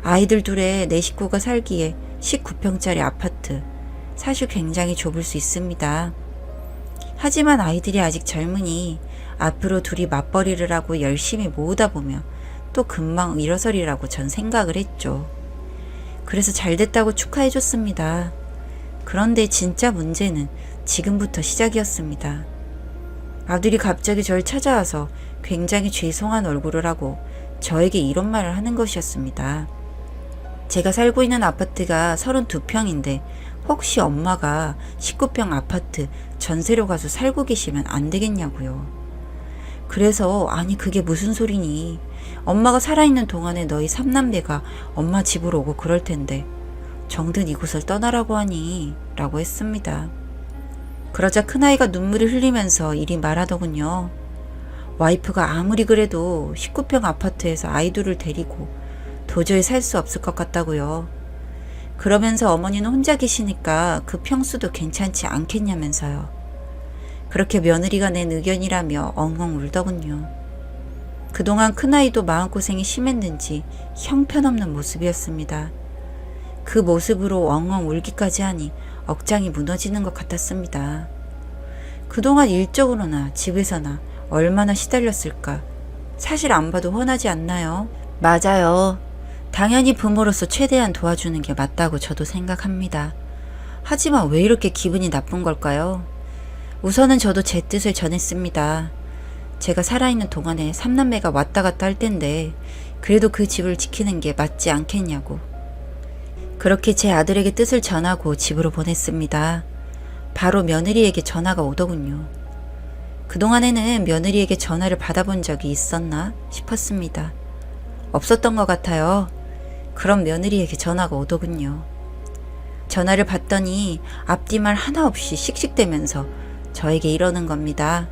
아이들 둘에 내 식구가 살기에 19평짜리 아파트, 사실 굉장히 좁을 수 있습니다. 하지만 아이들이 아직 젊으니 앞으로 둘이 맞벌이를 하고 열심히 모으다 보면 또 금방 일어서리라고 전 생각을 했죠. 그래서 잘 됐다고 축하해줬습니다. 그런데 진짜 문제는 지금부터 시작이었습니다. 아들이 갑자기 절 찾아와서 굉장히 죄송한 얼굴을 하고 저에게 이런 말을 하는 것이었습니다. 제가 살고 있는 아파트가 32평인데 혹시 엄마가 19평 아파트 전세로 가서 살고 계시면 안 되겠냐고요. 그래서 아니 그게 무슨 소리니? 엄마가 살아있는 동안에 너희 삼남매가 엄마 집으로 오고 그럴 텐데 정든 이곳을 떠나라고 하니 라고 했습니다. 그러자 큰아이가 눈물을 흘리면서 이리 말하더군요. 와이프가 아무리 그래도 19평 아파트에서 아이들을 데리고 도저히 살 수 없을 것 같다고요. 그러면서 어머니는 혼자 계시니까 그 평수도 괜찮지 않겠냐면서요. 그렇게 며느리가 낸 의견이라며 엉엉 울더군요. 그동안 큰아이도 마음고생이 심했는지 형편없는 모습이었습니다. 그 모습으로 엉엉 울기까지 하니 억장이 무너지는 것 같았습니다. 그동안 일적으로나 집에서나 얼마나 시달렸을까. 사실 안 봐도 훤하지 않나요? 맞아요. 당연히 부모로서 최대한 도와주는 게 맞다고 저도 생각합니다. 하지만 왜 이렇게 기분이 나쁜 걸까요? 우선은 저도 제 뜻을 전했습니다. 제가 살아있는 동안에 삼남매가 왔다 갔다 할 텐데 그래도 그 집을 지키는 게 맞지 않겠냐고. 그렇게 제 아들에게 뜻을 전하고 집으로 보냈습니다. 바로 며느리에게 전화가 오더군요. 그동안에는 며느리에게 전화를 받아본 적이 있었나 싶었습니다. 없었던 것 같아요. 그럼 며느리에게 전화가 오더군요. 전화를 받더니 앞뒤말 하나 없이 씩씩대면서 저에게 이러는 겁니다.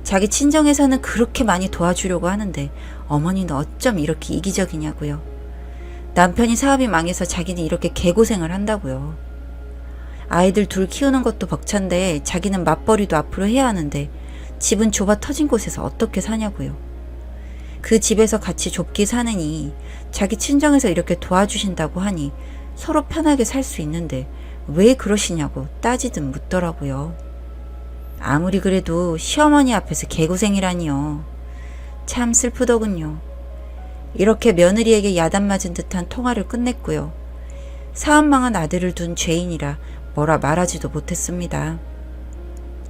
자기 친정에서는 그렇게 많이 도와주려고 하는데 어머니는 어쩜 이렇게 이기적이냐고요. 남편이 사업이 망해서 자기는 이렇게 개고생을 한다고요. 아이들 둘 키우는 것도 벅찬데 자기는 맞벌이도 앞으로 해야 하는데 집은 좁아 터진 곳에서 어떻게 사냐고요. 그 집에서 같이 좁게 사느니 자기 친정에서 이렇게 도와주신다고 하니 서로 편하게 살 수 있는데 왜 그러시냐고 따지듯 묻더라고요. 아무리 그래도 시어머니 앞에서 개고생이라니요. 참 슬프더군요. 이렇게 며느리에게 야단맞은 듯한 통화를 끝냈고요. 사업망한 아들을 둔 죄인이라 뭐라 말하지도 못했습니다.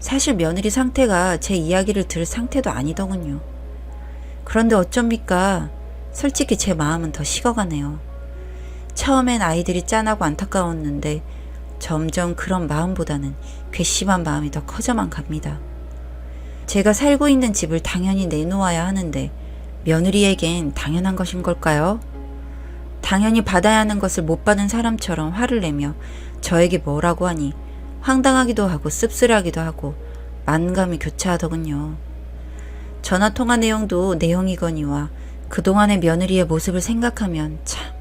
사실 며느리 상태가 제 이야기를 들을 상태도 아니더군요. 그런데 어쩝니까? 솔직히 제 마음은 더 식어가네요. 처음엔 아이들이 짠하고 안타까웠는데 점점 그런 마음보다는 괘씸한 마음이 더 커져만 갑니다. 제가 살고 있는 집을 당연히 내놓아야 하는데 며느리에겐 당연한 것인 걸까요? 당연히 받아야 하는 것을 못 받은 사람처럼 화를 내며 저에게 뭐라고 하니 황당하기도 하고 씁쓸하기도 하고 만감이 교차하더군요. 전화통화 내용도 내용이거니와 그동안의 며느리의 모습을 생각하면 참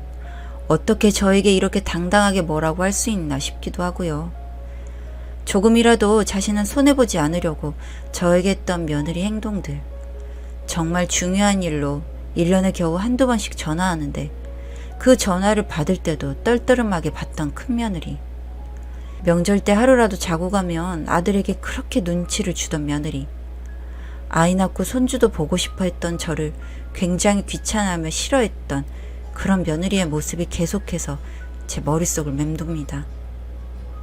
어떻게 저에게 이렇게 당당하게 뭐라고 할 수 있나 싶기도 하고요. 조금이라도 자신은 손해보지 않으려고 저에게 했던 며느리 행동들. 정말 중요한 일로 1년에 겨우 한두 번씩 전화하는데 그 전화를 받을 때도 떨떠름하게 받던 큰며느리. 명절 때 하루라도 자고 가면 아들에게 그렇게 눈치를 주던 며느리. 아이 낳고 손주도 보고 싶어 했던 저를 굉장히 귀찮아하며 싫어했던 그런 며느리의 모습이 계속해서 제 머릿속을 맴돕니다.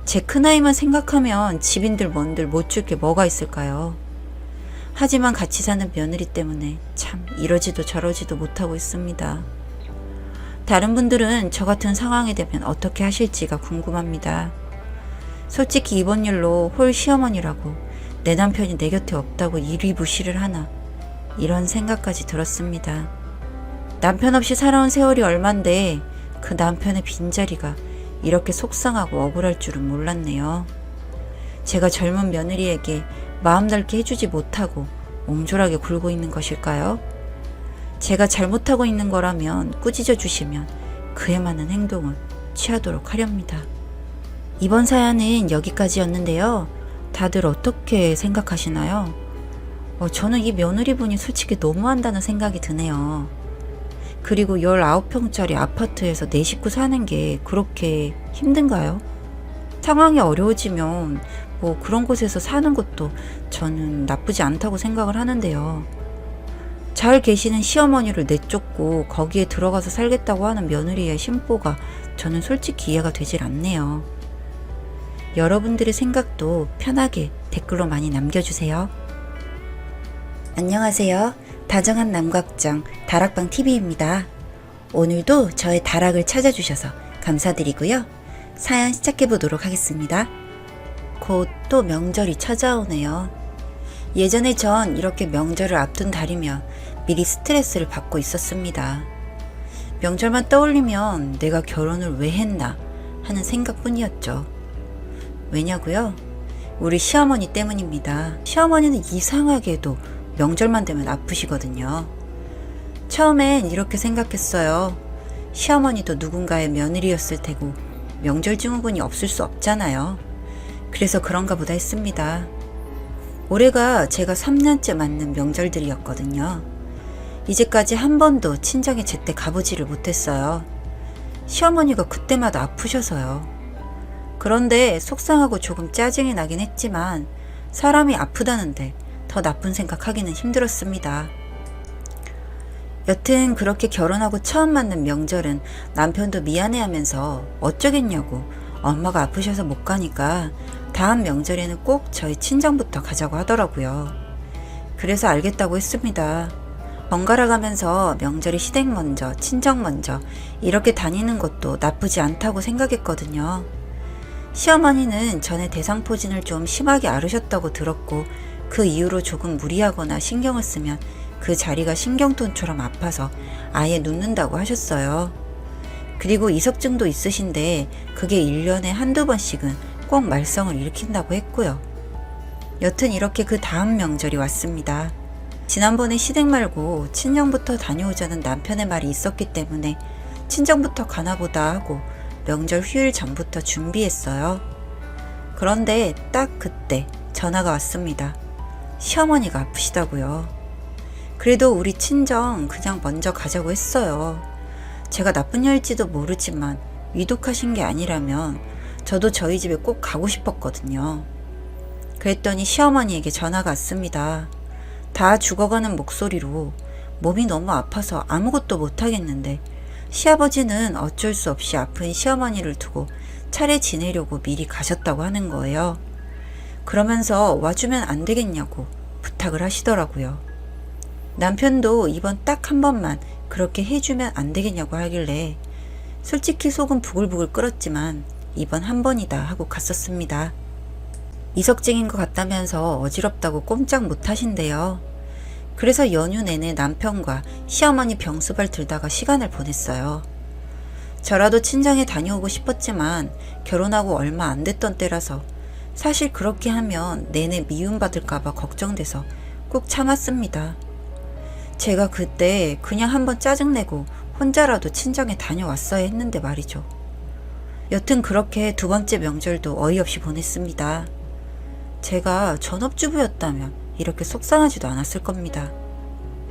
제 큰아이만 생각하면 집인들 뭔들 못 줄 게 뭐가 있을까요? 하지만 같이 사는 며느리 때문에 참 이러지도 저러지도 못하고 있습니다. 다른 분들은 저 같은 상황이 되면 어떻게 하실지가 궁금합니다. 솔직히 이번 일로 홀 시어머니라고 내 남편이 내 곁에 없다고 이리부시를 하나 이런 생각까지 들었습니다. 남편 없이 살아온 세월이 얼만데 그 남편의 빈자리가 이렇게 속상하고 억울할 줄은 몰랐네요. 제가 젊은 며느리에게 마음 넓게 해주지 못하고 옹졸하게 굴고 있는 것일까요? 제가 잘못하고 있는 거라면 꾸짖어 주시면 그에 맞는 행동을 취하도록 하렵니다. 이번 사연은 여기까지였는데요. 다들 어떻게 생각하시나요? 저는 이 며느리분이 솔직히 너무한다는 생각이 드네요. 그리고 19평짜리 아파트에서 4식구 사는 게 그렇게 힘든가요? 상황이 어려워지면 뭐 그런 곳에서 사는 것도 저는 나쁘지 않다고 생각을 하는데요. 잘 계시는 시어머니를 내쫓고 거기에 들어가서 살겠다고 하는 며느리의 심보가 저는 솔직히 이해가 되질 않네요. 여러분들의 생각도 편하게 댓글로 많이 남겨주세요. 안녕하세요. 다정한 남각정 다락방TV입니다. 오늘도 저의 다락을 찾아주셔서 감사드리고요. 사연 시작해보도록 하겠습니다. 곧 또 명절이 찾아오네요. 예전에 전 이렇게 명절을 앞둔 달이면 미리 스트레스를 받고 있었습니다. 명절만 떠올리면 내가 결혼을 왜 했나 하는 생각뿐이었죠. 왜냐고요? 우리 시어머니 때문입니다. 시어머니는 이상하게도 명절만 되면 아프시거든요. 처음엔 이렇게 생각했어요. 시어머니도 누군가의 며느리였을 테고 명절 증후군이 없을 수 없잖아요. 그래서 그런가 보다 했습니다. 올해가 제가 3년째 맞는 명절들이었거든요. 이제까지 한 번도 친정에 제때 가보지를 못했어요. 시어머니가 그때마다 아프셔서요. 그런데 속상하고 조금 짜증이 나긴 했지만 사람이 아프다는데 더 나쁜 생각하기는 힘들었습니다. 여튼 그렇게 결혼하고 처음 맞는 명절은 남편도 미안해하면서 어쩌겠냐고 엄마가 아프셔서 못 가니까 다음 명절에는 꼭 저희 친정부터 가자고 하더라고요. 그래서 알겠다고 했습니다. 번갈아 가면서 명절에 시댁 먼저, 친정 먼저 이렇게 다니는 것도 나쁘지 않다고 생각했거든요. 시어머니는 전에 대상포진을 좀 심하게 앓으셨다고 들었고 그 이후로 조금 무리하거나 신경을 쓰면 그 자리가 신경통처럼 아파서 아예 눕는다고 하셨어요. 그리고 이석증도 있으신데 그게 1년에 한두 번씩은 꼭 말썽을 일으킨다고 했고요. 여튼 이렇게 그 다음 명절이 왔습니다. 지난번에 시댁 말고 친정부터 다녀오자는 남편의 말이 있었기 때문에 친정부터 가나보다 하고 명절 휴일 전부터 준비했어요. 그런데 딱 그때 전화가 왔습니다. 시어머니가 아프시다고요. 그래도 우리 친정 그냥 먼저 가자고 했어요. 제가 나쁜 여일지도 모르지만 위독하신 게 아니라면 저도 저희 집에 꼭 가고 싶었거든요. 그랬더니 시어머니에게 전화가 왔습니다. 다 죽어가는 목소리로 몸이 너무 아파서 아무것도 못하겠는데 시아버지는 어쩔 수 없이 아픈 시어머니를 두고 차례 지내려고 미리 가셨다고 하는 거예요. 그러면서 와주면 안 되겠냐고 부탁을 하시더라고요. 남편도 이번 딱 한 번만 그렇게 해주면 안 되겠냐고 하길래 솔직히 속은 부글부글 끓었지만 이번 한 번이다 하고 갔었습니다. 이석증인 것 같다면서 어지럽다고 꼼짝 못 하신대요. 그래서 연휴 내내 남편과 시어머니 병수발 들다가 시간을 보냈어요. 저라도 친정에 다녀오고 싶었지만 결혼하고 얼마 안 됐던 때라서 사실 그렇게 하면 내내 미움받을까봐 걱정돼서 꾹 참았습니다. 제가 그때 그냥 한번 짜증내고 혼자라도 친정에 다녀왔어야 했는데 말이죠. 여튼 그렇게 두 번째 명절도 어이없이 보냈습니다. 제가 전업주부였다면 이렇게 속상하지도 않았을 겁니다.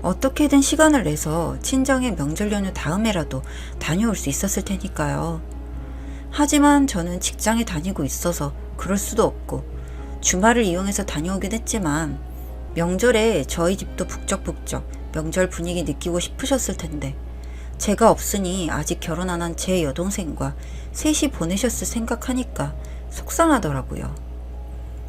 어떻게든 시간을 내서 친정에 명절 연휴 다음에라도 다녀올 수 있었을 테니까요. 하지만 저는 직장에 다니고 있어서 그럴 수도 없고 주말을 이용해서 다녀오긴 했지만 명절에 저희 집도 북적북적 명절 분위기 느끼고 싶으셨을 텐데 제가 없으니 아직 결혼 안 한 제 여동생과 셋이 보내셨을 생각하니까 속상하더라고요.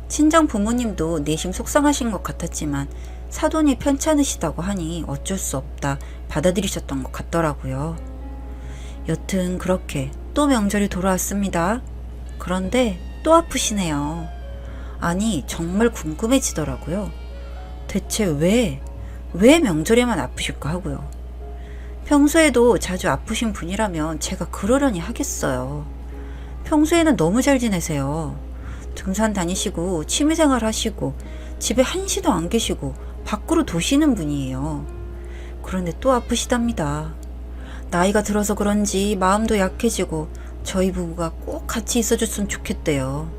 친정 부모님도 내심 속상하신 것 같았지만 사돈이 편찮으시다고 하니 어쩔 수 없다 받아들이셨던 것 같더라고요. 여튼 그렇게 또 명절이 돌아왔습니다. 그런데 또 아프시네요. 아니 정말 궁금해지더라고요. 대체 왜 명절에만 아프실까 하고요. 평소에도 자주 아프신 분이라면 제가 그러려니 하겠어요. 평소에는 너무 잘 지내세요. 등산 다니시고 취미생활 하시고 집에 한시도 안 계시고 밖으로 도시는 분이에요. 그런데 또 아프시답니다. 나이가 들어서 그런지 마음도 약해지고 저희 부부가 꼭 같이 있어줬으면 좋겠대요.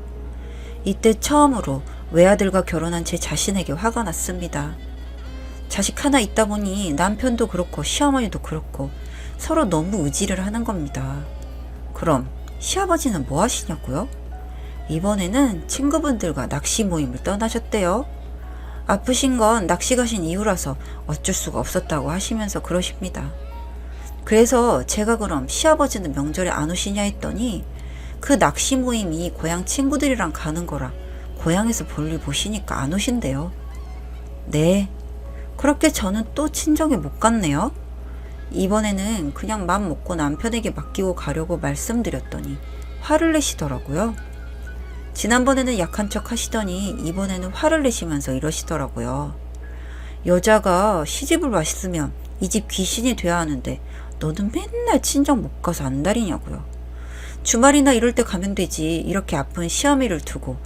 이때 처음으로 외아들과 결혼한 제 자신에게 화가 났습니다. 자식 하나 있다 보니 남편도 그렇고 시어머니도 그렇고 서로 너무 의지를 하는 겁니다. 그럼 시아버지는 뭐 하시냐고요? 이번에는 친구분들과 낚시 모임을 떠나셨대요. 아프신 건 낚시 가신 이유라서 어쩔 수가 없었다고 하시면서 그러십니다. 그래서 제가 그럼 시아버지는 명절에 안 오시냐 했더니 그 낚시 모임이 고향 친구들이랑 가는 거라 고향에서 볼일 보시니까 안 오신대요. 네, 그렇게 저는 또 친정에 못 갔네요. 이번에는 그냥 맘 먹고 남편에게 맡기고 가려고 말씀드렸더니 화를 내시더라고요. 지난번에는 약한 척 하시더니 이번에는 화를 내시면서 이러시더라고요. 여자가 시집을 왔으면 이 집 귀신이 돼야 하는데 너는 맨날 친정 못 가서 안달이냐고요. 주말이나 이럴 때 가면 되지 이렇게 아픈 시어미를 두고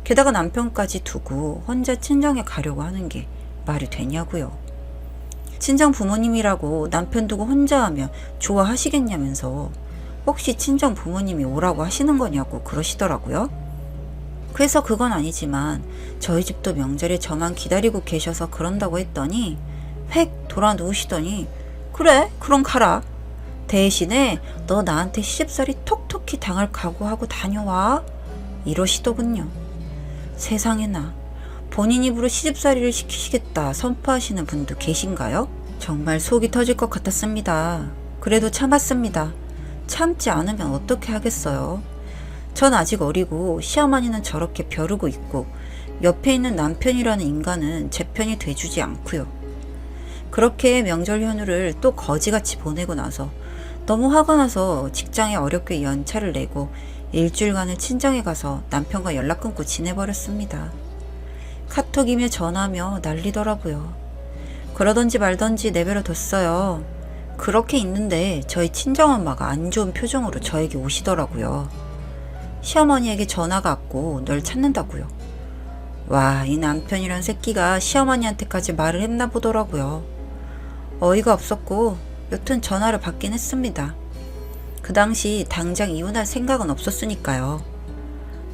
게다가 남편까지 두고 혼자 친정에 가려고 하는 게 말이 되냐고요. 친정 부모님이라고 남편 두고 혼자 하면 좋아하시겠냐면서 혹시 친정 부모님이 오라고 하시는 거냐고 그러시더라고요. 그래서 그건 아니지만 저희 집도 명절에 저만 기다리고 계셔서 그런다고 했더니 획 돌아 누우시더니 그래 그럼 가라. 대신에 너 나한테 시집살이 톡톡히 당할 각오하고 다녀와 이러시더군요. 세상에나 본인 입으로 시집살이를 시키시겠다 선포하시는 분도 계신가요? 정말 속이 터질 것 같았습니다. 그래도 참았습니다. 참지 않으면 어떻게 하겠어요. 전 아직 어리고 시어머니는 저렇게 벼르고 있고 옆에 있는 남편이라는 인간은 제 편이 돼주지 않고요. 그렇게 명절 연휴를 또 거지같이 보내고 나서 너무 화가 나서 직장에 어렵게 연차를 내고 일주일간을 친정에 가서 남편과 연락 끊고 지내버렸습니다. 카톡이며 전화며 난리더라고요. 그러던지 말던지 내버려 뒀어요. 그렇게 있는데 저희 친정엄마가 안 좋은 표정으로 저에게 오시더라고요. 시어머니에게 전화가 왔고 널 찾는다고요. 와, 이 남편이란 새끼가 시어머니한테까지 말을 했나 보더라고요. 어이가 없었고 여튼 전화를 받긴 했습니다. 그 당시 당장 이혼할 생각은 없었으니까요.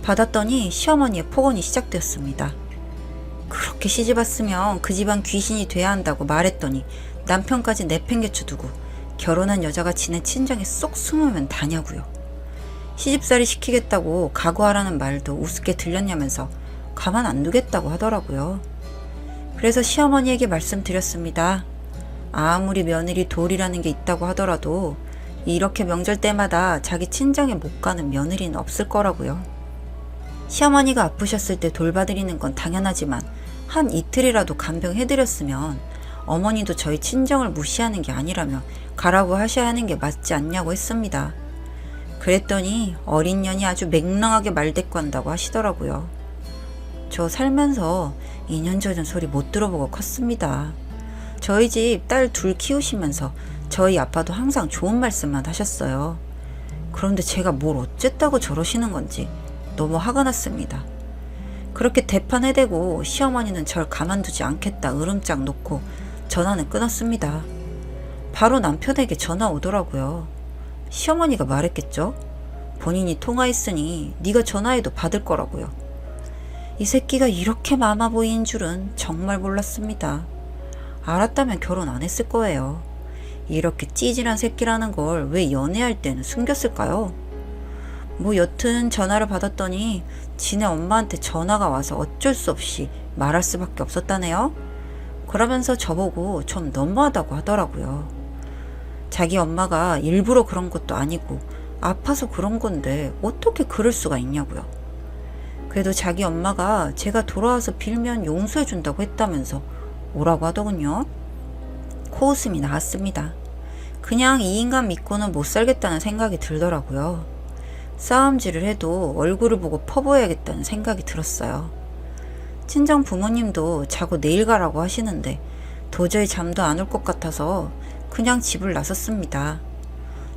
받았더니 시어머니의 폭언이 시작되었습니다. 그렇게 시집 왔으면 그 집안 귀신이 돼야 한다고 말했더니 남편까지 내팽개쳐 두고 결혼한 여자가 지네 친정에 쏙 숨으면 다냐고요. 시집살이 시키겠다고 각오하라는 말도 우습게 들렸냐면서 가만 안 두겠다고 하더라고요. 그래서 시어머니에게 말씀드렸습니다. 아무리 며느리 돌이라는 게 있다고 하더라도 이렇게 명절 때마다 자기 친정에 못 가는 며느리는 없을 거라고요. 시어머니가 아프셨을 때 돌봐드리는 건 당연하지만 한 이틀이라도 간병해드렸으면 어머니도 저희 친정을 무시하는 게 아니라며 가라고 하셔야 하는 게 맞지 않냐고 했습니다. 그랬더니 어린 년이 아주 맹랑하게 말대꾸한다고 하시더라고요. 저 살면서 2년 전의 소리 못 들어보고 컸습니다. 저희 집 딸 둘 키우시면서 저희 아빠도 항상 좋은 말씀만 하셨어요. 그런데 제가 뭘 어쨌다고 저러시는 건지 너무 화가 났습니다. 그렇게 대판해대고 시어머니는 절 가만두지 않겠다 으름장 놓고 전화는 끊었습니다. 바로 남편에게 전화 오더라고요. 시어머니가 말했겠죠? 본인이 통화했으니 네가 전화해도 받을 거라고요. 이 새끼가 이렇게 마마 보이인 줄은 정말 몰랐습니다. 알았다면 결혼 안 했을 거예요. 이렇게 찌질한 새끼라는 걸 왜 연애할 때는 숨겼을까요? 뭐 여튼 전화를 받았더니 지네 엄마한테 전화가 와서 어쩔 수 없이 말할 수밖에 없었다네요. 그러면서 저보고 좀 너무하다고 하더라고요. 자기 엄마가 일부러 그런 것도 아니고 아파서 그런 건데 어떻게 그럴 수가 있냐고요. 그래도 자기 엄마가 제가 돌아와서 빌면 용서해 준다고 했다면서 오라고 하더군요. 코웃음이 나왔습니다. 그냥 이 인간 믿고는 못 살겠다는 생각이 들더라고요. 싸움질을 해도 얼굴을 보고 퍼부어야겠다는 생각이 들었어요. 친정 부모님도 자고 내일 가라고 하시는데 도저히 잠도 안 올 것 같아서 그냥 집을 나섰습니다.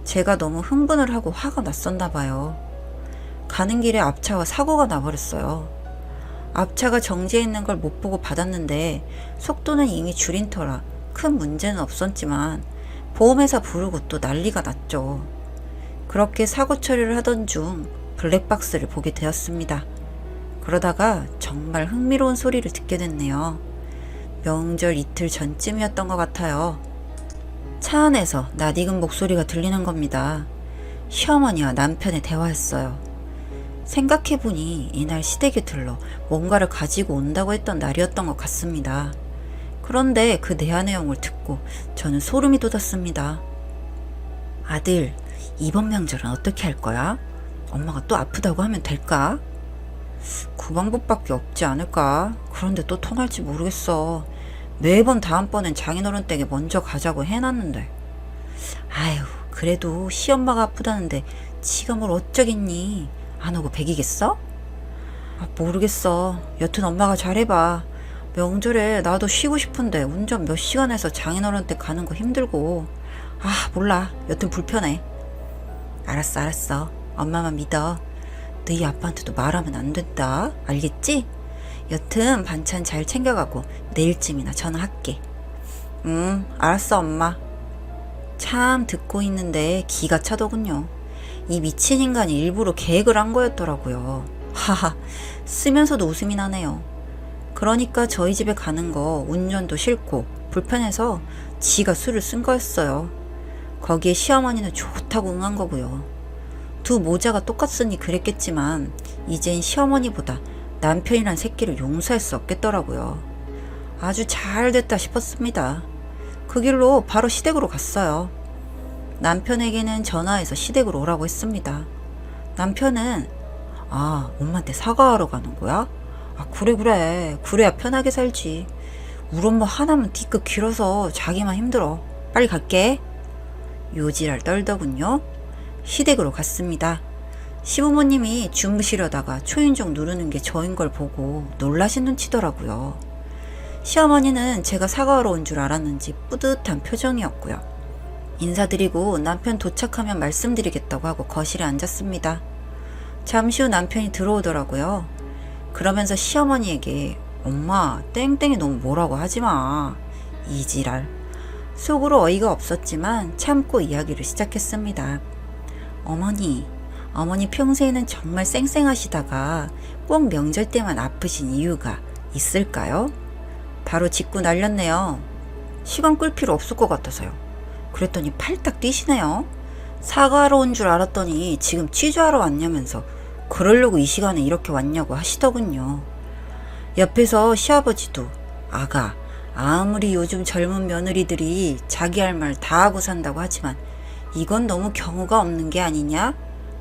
제가 너무 흥분을 하고 화가 났었나 봐요. 가는 길에 앞차와 사고가 나버렸어요. 앞차가 정지해 있는 걸 못 보고 받았는데 속도는 이미 줄인 터라 큰 문제는 없었지만 보험회사 부르고 또 난리가 났죠. 그렇게 사고 처리를 하던 중 블랙박스를 보게 되었습니다. 그러다가 정말 흥미로운 소리를 듣게 됐네요. 명절 이틀 전쯤이었던 것 같아요. 차 안에서 낯익은 목소리가 들리는 겁니다. 시어머니와 남편의 대화였어요. 생각해보니 이날 시댁에 들러 뭔가를 가지고 온다고 했던 날이었던 것 같습니다. 그런데 그 대화 내용을 듣고 저는 소름이 돋았습니다. 아들, 이번 명절은 어떻게 할 거야? 엄마가 또 아프다고 하면 될까? 그 방법밖에 없지 않을까? 그런데 또 통할지 모르겠어. 매번 다음번엔 장인어른 댁에 먼저 가자고 해놨는데. 아휴, 그래도 시엄마가 아프다는데 지가 뭘 어쩌겠니? 안 오고 배기겠어? 모르겠어. 여튼 엄마가 잘해봐. 명절에 나도 쉬고 싶은데 운전 몇 시간 해서 장인어른 댁 가는 거 힘들고. 몰라. 여튼 불편해. 알았어. 엄마만 믿어. 너희 아빠한테도 말하면 안 된다. 알겠지? 여튼 반찬 잘 챙겨가고 내일쯤이나 전화할게. 알았어 엄마. 참 듣고 있는데 기가 차더군요. 이 미친 인간이 일부러 계획을 한 거였더라고요. 하하, 쓰면서도 웃음이 나네요. 그러니까 저희 집에 가는 거 운전도 싫고 불편해서 지가 술을 쓴 거였어요. 거기에 시어머니는 좋다고 응한 거고요. 두 모자가 똑같으니 그랬겠지만 이젠 시어머니보다 남편이란 새끼를 용서할 수 없겠더라고요. 아주 잘 됐다 싶었습니다. 그 길로 바로 시댁으로 갔어요. 남편에게는 전화해서 시댁으로 오라고 했습니다. 남편은 엄마한테 사과하러 가는 거야? 그래. 그래야 편하게 살지. 우리 엄마 하나면 뒤끝 길어서 자기만 힘들어. 빨리 갈게. 요지랄 떨더군요. 시댁으로 갔습니다. 시부모님이 주무시려다가 초인종 누르는 게 저인 걸 보고 놀라신 눈치더라고요. 시어머니는 제가 사과하러 온 줄 알았는지 뿌듯한 표정이었고요. 인사드리고 남편 도착하면 말씀드리겠다고 하고 거실에 앉았습니다. 잠시 후 남편이 들어오더라고요. 그러면서 시어머니에게 엄마 땡땡이 너무 뭐라고 하지마. 이지랄. 속으로 어이가 없었지만 참고 이야기를 시작했습니다. 어머니 평소에는 정말 쌩쌩하시다가 꼭 명절 때만 아프신 이유가 있을까요? 바로 짚고 날렸네요. 시간 끌 필요 없을 것 같아서요. 그랬더니 팔딱 뛰시네요. 사과하러 온 줄 알았더니 지금 취조하러 왔냐면서 그러려고 이 시간에 이렇게 왔냐고 하시더군요. 옆에서 시아버지도 아가, 아무리 요즘 젊은 며느리들이 자기 할 말 다 하고 산다고 하지만 이건 너무 경우가 없는 게 아니냐?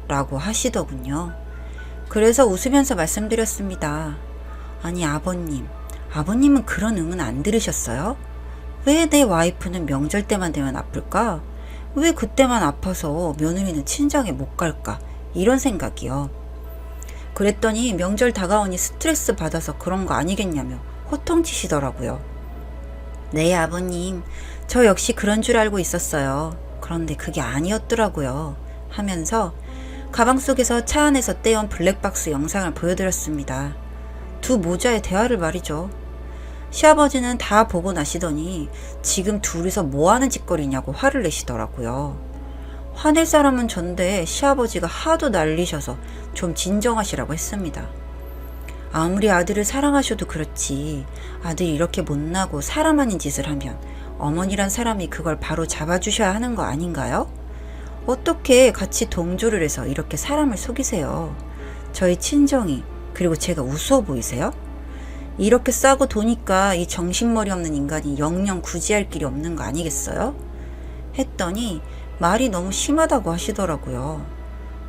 라고 하시더군요. 그래서 웃으면서 말씀드렸습니다. 아니 아버님은 그런 의문 안 들으셨어요? 왜 내 와이프는 명절 때만 되면 아플까? 왜 그때만 아파서 며느리는 친정에 못 갈까? 이런 생각이요. 그랬더니 명절 다가오니 스트레스 받아서 그런 거 아니겠냐며 호통치시더라고요. 네 아버님, 저 역시 그런 줄 알고 있었어요. 그런데 그게 아니었더라고요. 하면서 가방 속에서 차 안에서 떼온 블랙박스 영상을 보여드렸습니다. 두 모자의 대화를 말이죠. 시아버지는 다 보고 나시더니 지금 둘이서 뭐하는 짓거리냐고 화를 내시더라고요. 화낼 사람은 전데 시아버지가 하도 난리셔서 좀 진정하시라고 했습니다. 아무리 아들을 사랑하셔도 그렇지 아들이 이렇게 못나고 사람 아닌 짓을 하면 어머니란 사람이 그걸 바로 잡아주셔야 하는 거 아닌가요? 어떻게 같이 동조를 해서 이렇게 사람을 속이세요? 저희 친정이, 그리고 제가 우스워 보이세요? 이렇게 싸고 도니까 이 정신머리 없는 인간이 영영 구제할 길이 없는 거 아니겠어요? 했더니 말이 너무 심하다고 하시더라고요.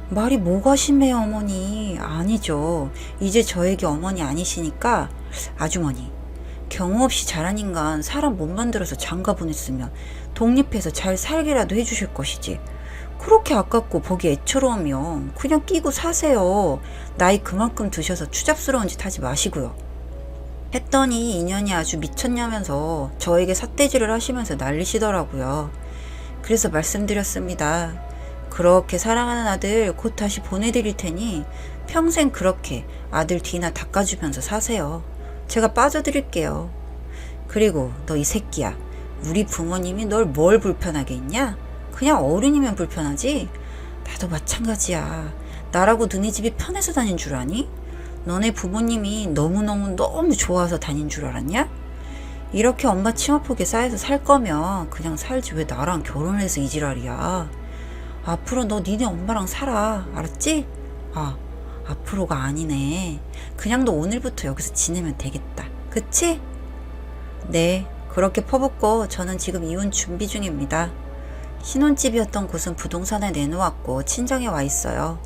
말이 뭐가 심해요, 어머니? 아니죠. 이제 저에게 어머니 아니시니까 아주머니. 경우 없이 자란 인간 사람 못 만들어서 장가 보냈으면 독립해서 잘 살게라도 해주실 것이지. 그렇게 아깝고 보기 애처로우면 그냥 끼고 사세요. 나이 그만큼 드셔서 추잡스러운 짓 하지 마시고요. 했더니 인연이 아주 미쳤냐면서 저에게 삿대질을 하시면서 난리시더라고요. 그래서 말씀드렸습니다. 그렇게 사랑하는 아들 곧 다시 보내드릴 테니 평생 그렇게 아들 뒤나 닦아주면서 사세요. 제가 빠져드릴게요. 그리고 너 이 새끼야. 우리 부모님이 널 뭘 불편하게 했냐? 그냥 어른이면 불편하지? 나도 마찬가지야. 나라고 너네 집이 편해서 다닌 줄 아니? 너네 부모님이 너무 좋아서 다닌 줄 알았냐? 이렇게 엄마 치마폭에 쌓여서 살 거면 그냥 살지 왜 나랑 결혼을 해서 이 지랄이야. 앞으로 너 니네 엄마랑 살아. 알았지? 아, 앞으로가 아니네. 그냥 너 오늘부터 여기서 지내면 되겠다. 그치? 네, 그렇게 퍼붓고 저는 지금 이혼 준비 중입니다. 신혼집이었던 곳은 부동산에 내놓았고 친정에 와 있어요.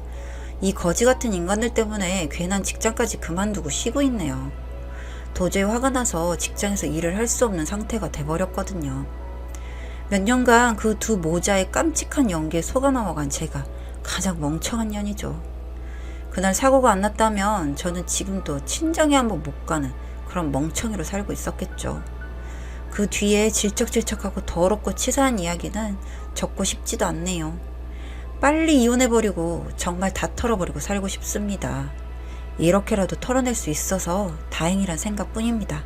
이 거지 같은 인간들 때문에 괜한 직장까지 그만두고 쉬고 있네요. 도저히 화가 나서 직장에서 일을 할 수 없는 상태가 돼버렸거든요. 몇 년간 그 두 모자의 깜찍한 연기에 속아 넘어간 제가 가장 멍청한 년이죠. 그날 사고가 안 났다면 저는 지금도 친정에 한번 못 가는 그런 멍청이로 살고 있었겠죠. 그 뒤에 질척질척하고 더럽고 치사한 이야기는 적고 싶지도 않네요. 빨리 이혼해버리고 정말 다 털어버리고 살고 싶습니다. 이렇게라도 털어낼 수 있어서 다행이란 생각뿐입니다.